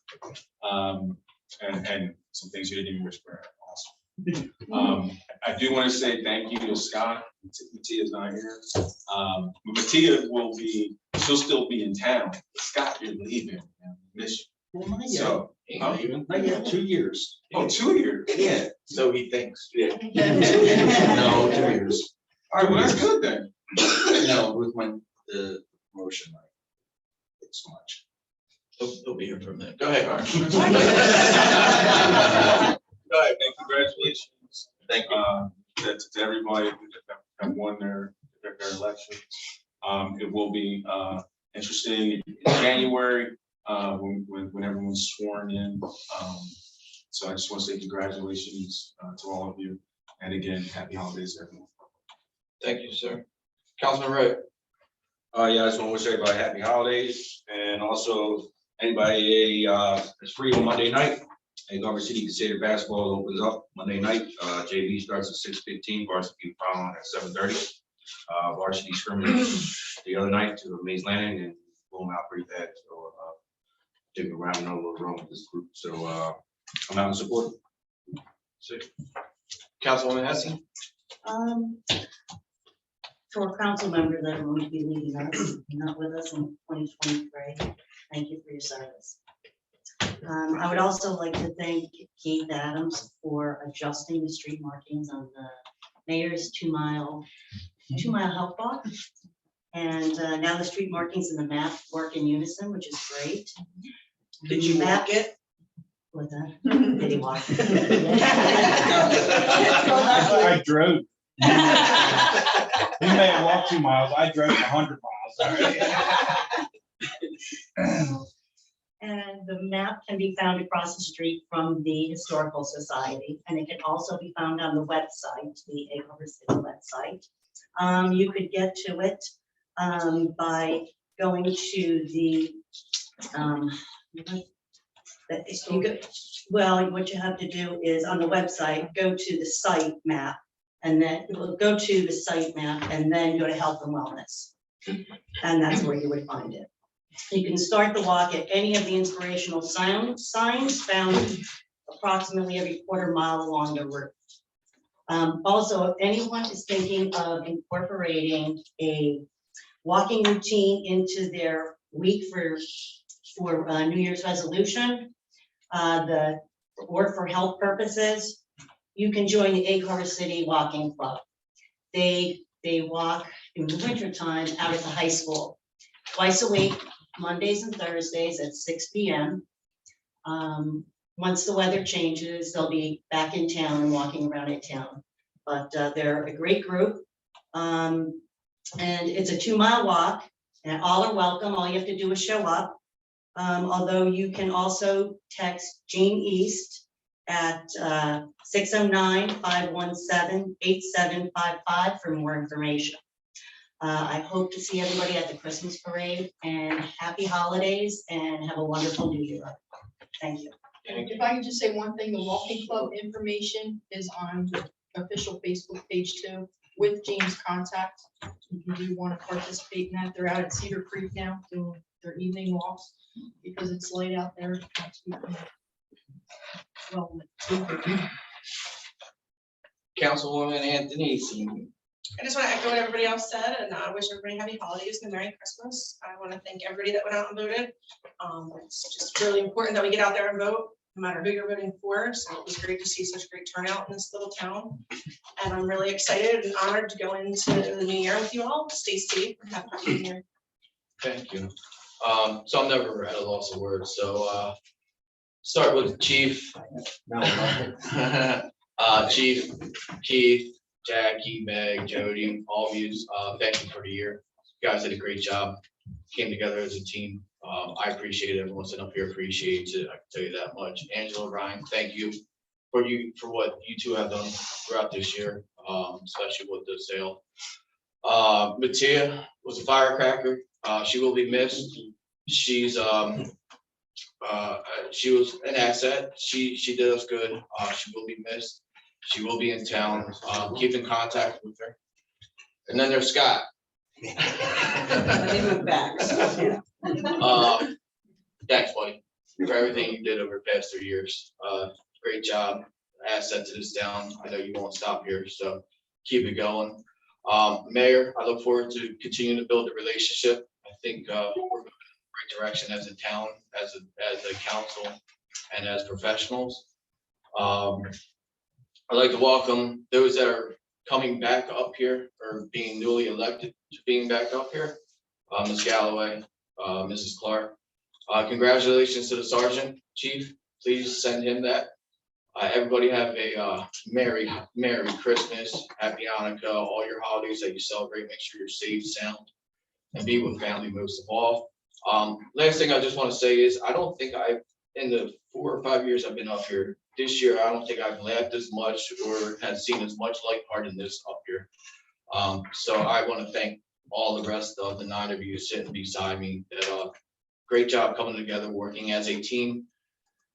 P: And some things you didn't even wish for. Awesome. I do want to say thank you to Scott. Mattia's not here. Mattia she'll still be in town. Scott, you're leaving. Man. Miss you.
A: Well, not yet.
P: So,
A: Not yet, 2 years.
P: Oh, 2 years.
A: Yeah.
B: So he thinks.
A: Yeah. No, 2 years.
P: All right, well, that's good then.
A: No, with the promotion, it's much.
B: He'll be here for a minute. Go ahead, Art.
P: Go ahead, man. Congratulations.
A: Thank you.
P: To everybody that have won their elections. It will be interesting in January when everyone's sworn in. So I just want to say congratulations to all of you. And again, happy holidays, everyone.
B: Thank you, sir. Councilman Wright.
A: Yeah, I just want to wish everybody happy holidays, and also anybody it's free on Monday night. Vancouver City Crusader basketball opens up Monday night. JV starts at 6:15. Varsity following at 7:30. Varsity scrimmage the other night to Mays Landing and blown out pretty bad. So I think we're having a little wrong with this group. So come out and support.
B: Councilwoman Hesse.
K: For council members that are going to be leaving us, not with us in 2023, thank you for your service. I would also like to thank Keith Adams for adjusting the street markings on the mayor's 2 mile health block. And now the street markings and the map work in unison, which is great.
S: Did you
K: Map-
S: walk it?
K: With that? Did he walk?
H: I drove. He may have walked 2 miles, I drove 100 miles.
K: And the map can be found across the street from the Historical Society, and it can also be found on the website, the Egg Harbor City website. You could get to it by going to the, well, what you have to do is on the website, go to the site map, and then go to the site map and then go to health and wellness. And that's where you would find it. You can start the walk at any of the inspirational signs found approximately every quarter mile along the route. Also, if anyone is thinking of incorporating a walking routine into their week for New Year's resolution, or for health purposes, you can join the Egg Harbor City Walking Club. They walk in the wintertime out at the high school, twice a week, Mondays and Thursdays at 6 p.m. Once the weather changes, they'll be back in town and walking around in town. But they're a great group. And it's a 2-mile walk, and all are welcome. All you have to do is show up. Although you can also text Jean East at 609-517-8755 for more information. I hope to see everybody at the Christmas parade, and happy holidays, and have a wonderful New Year. Thank you.
D: If I could just say one thing, the walking club information is on the official Facebook page too, with James' contact. If you do want to participate in that, they're out at Cedar Creek now doing their evening walks because it's light out there. Well,
B: Councilwoman Anthony.
T: I just want to echo what everybody else said and wish everybody happy holidays and a Merry Christmas. I want to thank everybody that went out and voted. It's just really important that we get out there and vote, no matter who you're voting for. So it was great to see such great turnout in this little town. And I'm really excited and honored to go into the new year with you all. Stay safe and have a happy new year.
B: Thank you. So I'm never at a loss of words. So start with Chief. Chief, Keith, Jackie, Meg, Jody, all of you, thank you for the year. You guys did a great job. Came together as a team. I appreciate it. Everyone sitting up here appreciates it. I can tell you that much. Angela, Ryan, thank you for what you two have done throughout this year, especially with the sale. Matia was a firecracker. She will be missed. She was an asset. She did us good. She will be missed. She will be in town. Keep in contact with her. And then there's Scott.
S: They moved back.
B: Thanks, buddy, for everything you did over the past 3 years. Great job. Asset to this town. I know you won't stop here, so keep it going. Mayor, I look forward to continuing to build the relationship. I think we're going in the right direction as a town, as a council, and as professionals. I'd like to welcome those that are coming back up here or being newly elected to being back up here. Ms. Galloway, Mrs. Clark. Congratulations to the Sergeant Chief. Please send him that. Everybody have a Merry Christmas, Happy Hanukkah, all your holidays that you celebrate. Make sure you're safe, sound, and be with family most of all. Last thing I just want to say is I don't think in the 4 or 5 years I've been up here, this year, I don't think I've laughed as much or have seen as much lightheartedness up here. So I want to thank all the rest of the 9 of you sitting beside me. Great job coming together, working as a team,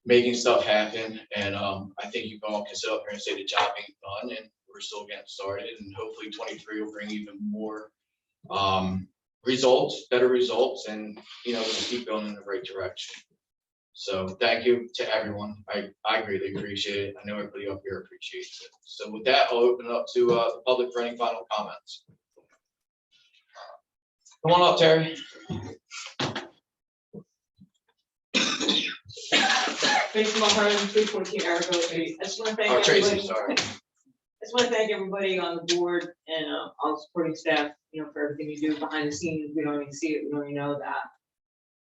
B: making stuff happen. And I think you all can sit up here and say the job ain't done, and we're still getting started. And hopefully 23 will bring even more results, better results, and just keep going in the right direction. So thank you to everyone. I greatly appreciate it. I know everybody up here appreciates it. So with that, I'll open it up to the public for any final comments. Come on up, Terry.
T: Tracy Mulholland, 314 Arago Street. I just want to thank
B: Oh, Tracy,
T: everybody.
B: sorry.
T: I
U: just want to thank everybody on the board and all the supporting staff, for everything you do behind the scenes. We don't even see it, we don't even know that.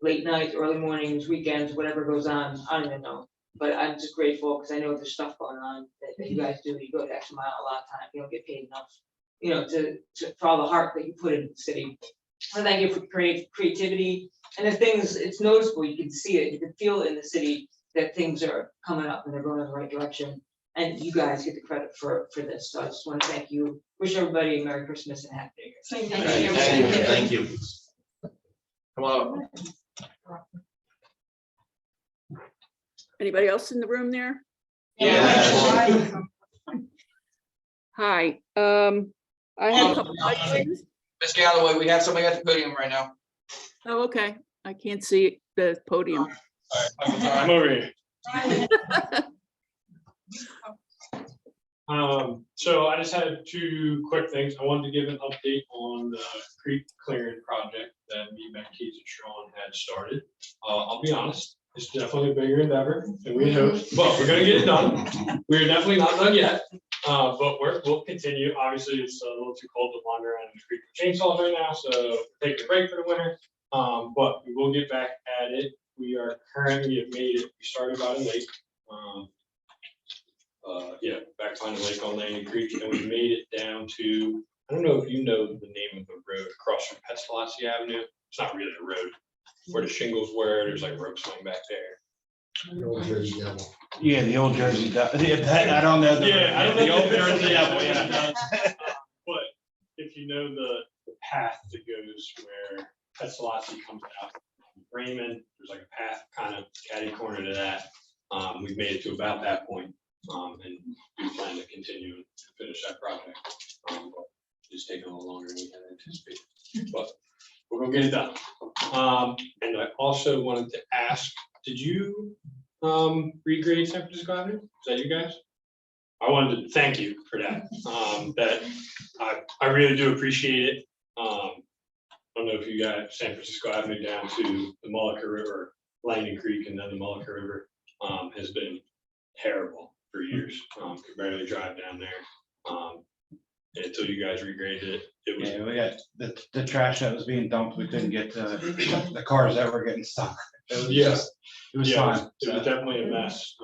U: Late nights, early mornings, weekends, whatever goes on, I don't even know. But I'm just grateful because I know there's stuff going on that you guys do. You go the extra mile a lot of times. You don't get paid enough, for all the heart that you put into the city. And thank you for creativity. And the things, it's noticeable. You can see it. You can feel it in the city that things are coming up and they're going in the right direction. And you guys get the credit for this. So I just want to thank you. Wish everybody a Merry Christmas and Happy New Year.
B: Thank you. Come on up.
V: Anybody else in the room there?
B: Yeah.
V: Hi, I have a couple questions.
B: Ms. Galloway, we have somebody at the podium right now.
V: Oh, okay. I can't see the podium.
J: I'm over here. So I just had two quick things. I wanted to give an update on the creek clearing project that me, Becky, and Sean had started. I'll be honest, it's definitely a bigger endeavor than we hoped, but we're gonna get it done. We're definitely not done yet, but we'll continue. Obviously, it's a little too cold to wander around the creek with chainsaws right now, so we're taking a break for the winter. But we will get back at it. We are currently have made it. We started about a lake. Back behind the lake on Landing Creek, and we made it down to, I don't know if you know the name of the road across from Pestalozzi Avenue. It's not really a road. Where the shingles were, there's like rope swing back there.
H: The old Jersey Devil. Yeah, the old Jersey Devil. I don't know.
J: I don't know
H: The old Jersey
J: Devil.
H: Devil,
J: But if you know the path that goes where Pestalozzi comes out, Raymond, there's like a path kind of catty corner to that. We've made it to about that point. And we plan to continue to finish that project. But it's taking a little longer than we had anticipated, but we're gonna get it done. And I also wanted to ask, did you regrade San Francisco Avenue? Is that you guys? I wanted to thank you for that. That I really do appreciate it. I don't know if you got San Francisco Avenue down to the Mullica River, Landing Creek, and then the Mullica River has been terrible for years. Could barely drive down there until you guys regraded it. It was,
H: yeah, we got the trash that was being dumped. We couldn't get the cars that were getting stuck. It was fine.
J: It was definitely a mess.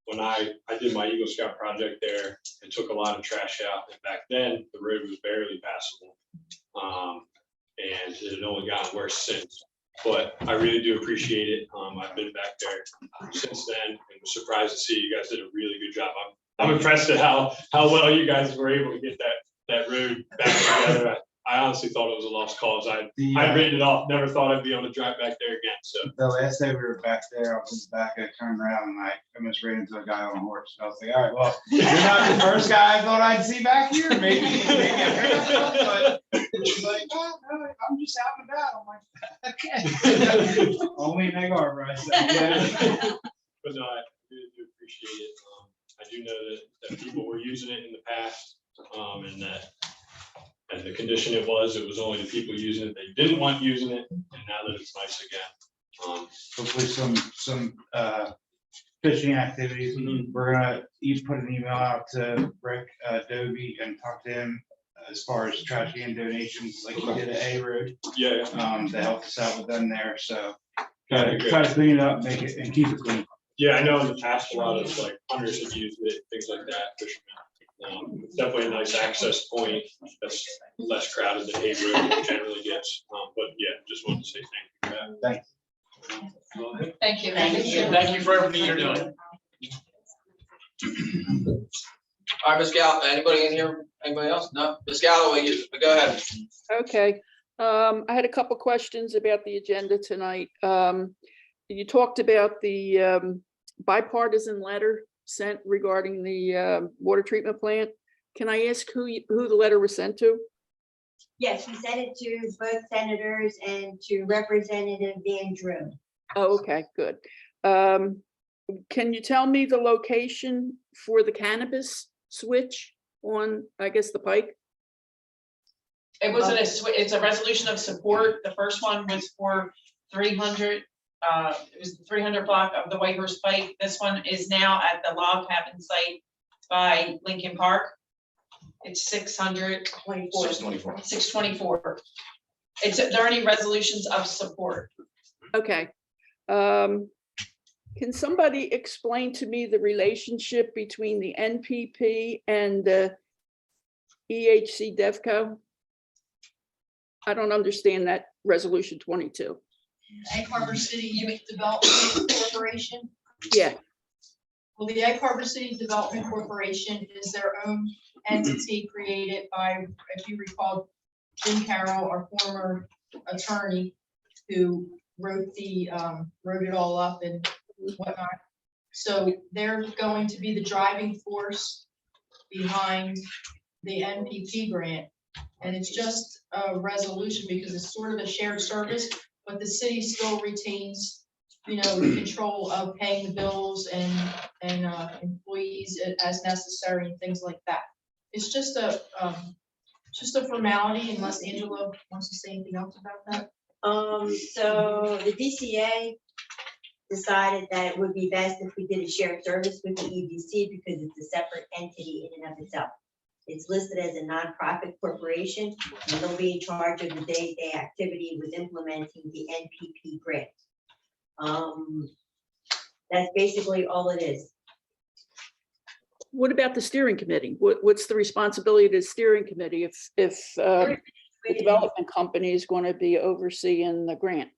J: When I did my Eagle Scout project there and took a lot of trash out, and back then the road was barely passable. And it had only gotten worse since. But I really do appreciate it. I've been back there since then and was surprised to see you guys did a really good job. I'm impressed at how well you guys were able to get that road back together. I honestly thought it was a lost cause. I'd written it off, never thought I'd be able to drive back there again. So
H: the last day we were back there, I was back, I turned around and I almost ran into a guy on a horse. I was like, all right, well, you're not the first guy I thought I'd see back here. Maybe but it's like, oh, no, I'm just out and about. I'm like, okay. Only in Egg Harbor, I said.
J: But no, I really do appreciate it. I do know that people were using it in the past, and the condition it was only the people using it, they didn't want using it, and now that it's nice again.
H: Hopefully some fishing activities. We're gonna put an email out to Rick Dobie and talk to him as far as trash can donations, like he did at A Road.
J: Yeah.
H: To help us out with them there. So try to clean it up, make it and keep it clean.
J: Yeah, I know in the past a lot of like hunters have used it, things like that, fishermen. It's definitely a nice access point that's less crowded than A Road generally gets. But yeah, just wanted to say thank you for that.
H: Thanks.
N: Thank you.
B: Thank you for everything you're doing. All right, Ms. Galloway, anybody in here? Anybody else? No? Ms. Galloway, go ahead.
V: Okay, I had a couple questions about the agenda tonight. You talked about the bipartisan letter sent regarding the water treatment plant. Can I ask who the letter was sent to?
R: Yes, we sent it to both senators and to Representative Van Drew.
V: Oh, okay, good. Can you tell me the location for the cannabis switch on, I guess, the Pike?
N: It wasn't it's a resolution of support. The first one was for 300. It was the 300 block of the Whitehorse Pike. This one is now at the log cabin site by Lincoln Park. It's 624.
A: 624.
N: 624. Is there any resolutions of support?
V: Okay. Can somebody explain to me the relationship between the NPP and the EHC DevCo? I don't understand that resolution 22.
D: Egg Harbor City Youth Development Corporation.
V: Yeah,
D: Well, the Egg Harbor City Development Corporation is their own entity created by, if you recall, Jim Carroll, our former attorney, who wrote it all up and whatnot. So they're going to be the driving force behind the NPP grant. And it's just a resolution because it's sort of a shared service, but the city still retains, you know, the control of paying the bills and employees as necessary and things like that. It's just a formality, unless Angela wants to say anything else about that.
R: So the DCA decided that it would be best if we did a shared service with the EDC because it's a separate entity in and of itself. It's listed as a nonprofit corporation, and they'll be in charge of the day-to-day activity with implementing the NPP grant. That's basically all it is.
V: what about the steering committee? What's the responsibility of the steering committee if the development company is going to be overseeing the grant?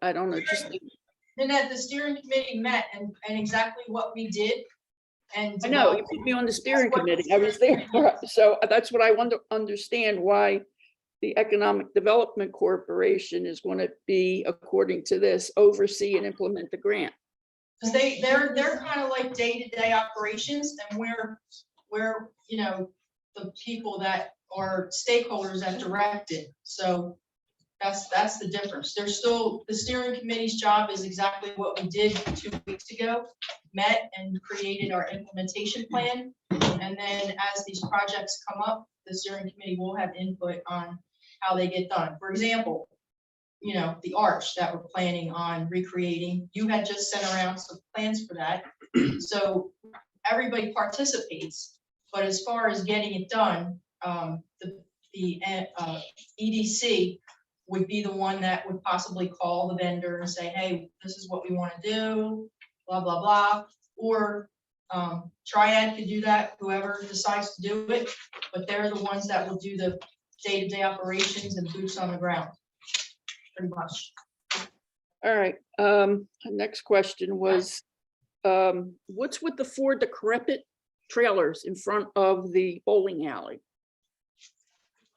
V: I don't know, just.
D: Nanette, the steering committee met and exactly what we did. And
V: I know, you put me on the steering committee, I was there, so that's what I want to understand, why the Economic Development Corporation is going to be, according to this, oversee and implement the grant.
D: Because they're kind of like day-to-day operations, and we're, you know, the people that are stakeholders that direct it. So that's the difference. There's still, the steering committee's job is exactly what we did 2 weeks ago, met and created our implementation plan. And then as these projects come up, the steering committee will have input on how they get done. For example, you know, the arch that we're planning on recreating, you had just sent around some plans for that. So everybody participates, but as far as getting it done, the EDC would be the one that would possibly call the vendor and say, hey, this is what we want to do, blah, blah, blah. Or Triad could do that, whoever decides to do it, but they're the ones that will do the day-to-day operations and boots on the ground, pretty much.
V: All right, next question was, what's with the 4 decrepit trailers in front of the bowling alley?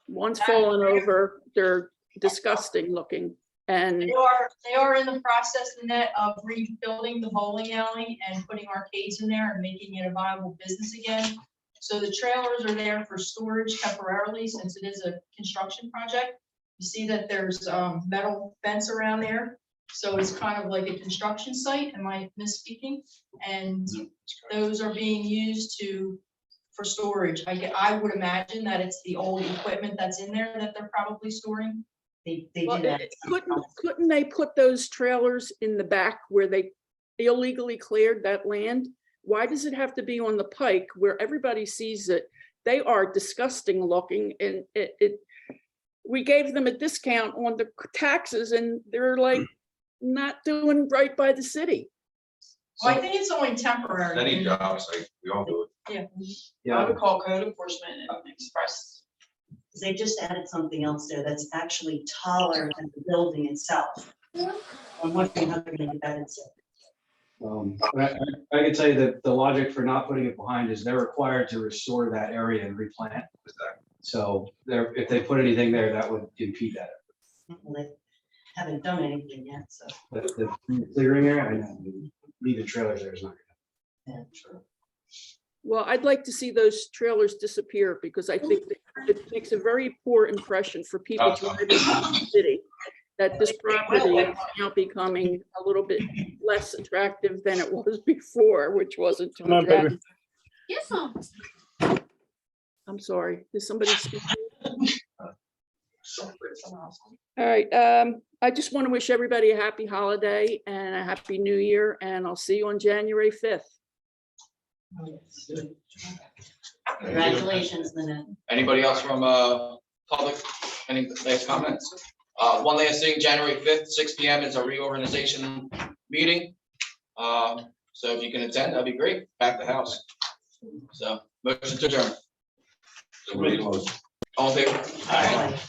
V: One's fallen over, they're disgusting looking, and
D: They are in the process, Nanette, of rebuilding the bowling alley and putting arcades in there and making it a viable business again. So the trailers are there for storage temporarily, since it is a construction project. You see that there's metal fence around there. So it's kind of like a construction site, am I misspeaking? And those are being used for storage. I would imagine that it's the old equipment that's in there that they're probably storing.
S: They
V: well,
S: did that.
V: couldn't they put those trailers in the back where they illegally cleared that land? Why does it have to be on the pike where everybody sees it? They are disgusting looking, and we gave them a discount on the taxes, and they're like not doing right by the city.
D: Well, I think it's only temporary.
A: Any job site, we all do it.
D: Yeah.
N: I would call code enforcement and express.
S: They just added something else there that's actually taller than the building itself. I'm wondering how they're gonna get that inside.
L: I can tell you that the logic for not putting it behind is they're required to restore that area and replant. So if they put anything there, that would impede that.
S: Well, they haven't done anything yet, so.
L: The clearing area, I know, leaving trailers there is not gonna.
S: Yeah, sure.
V: Well, I'd like to see those trailers disappear, because I think that it makes a very poor impression for people driving through the city, that this property is now becoming a little bit less attractive than it was before, which wasn't too attractive.
C: Yes,
V: I'm sorry, did somebody speak? All right, I just want to wish everybody a happy holiday and a happy new year, and I'll see you on January 5th.
K: Congratulations, Lynette.
B: Anybody else from public, any last comments? One last thing, January 5th, 6 PM is a reorganization meeting. So if you can attend, that'd be great, back the house. So, motion to adjourn. All in favor? Aye.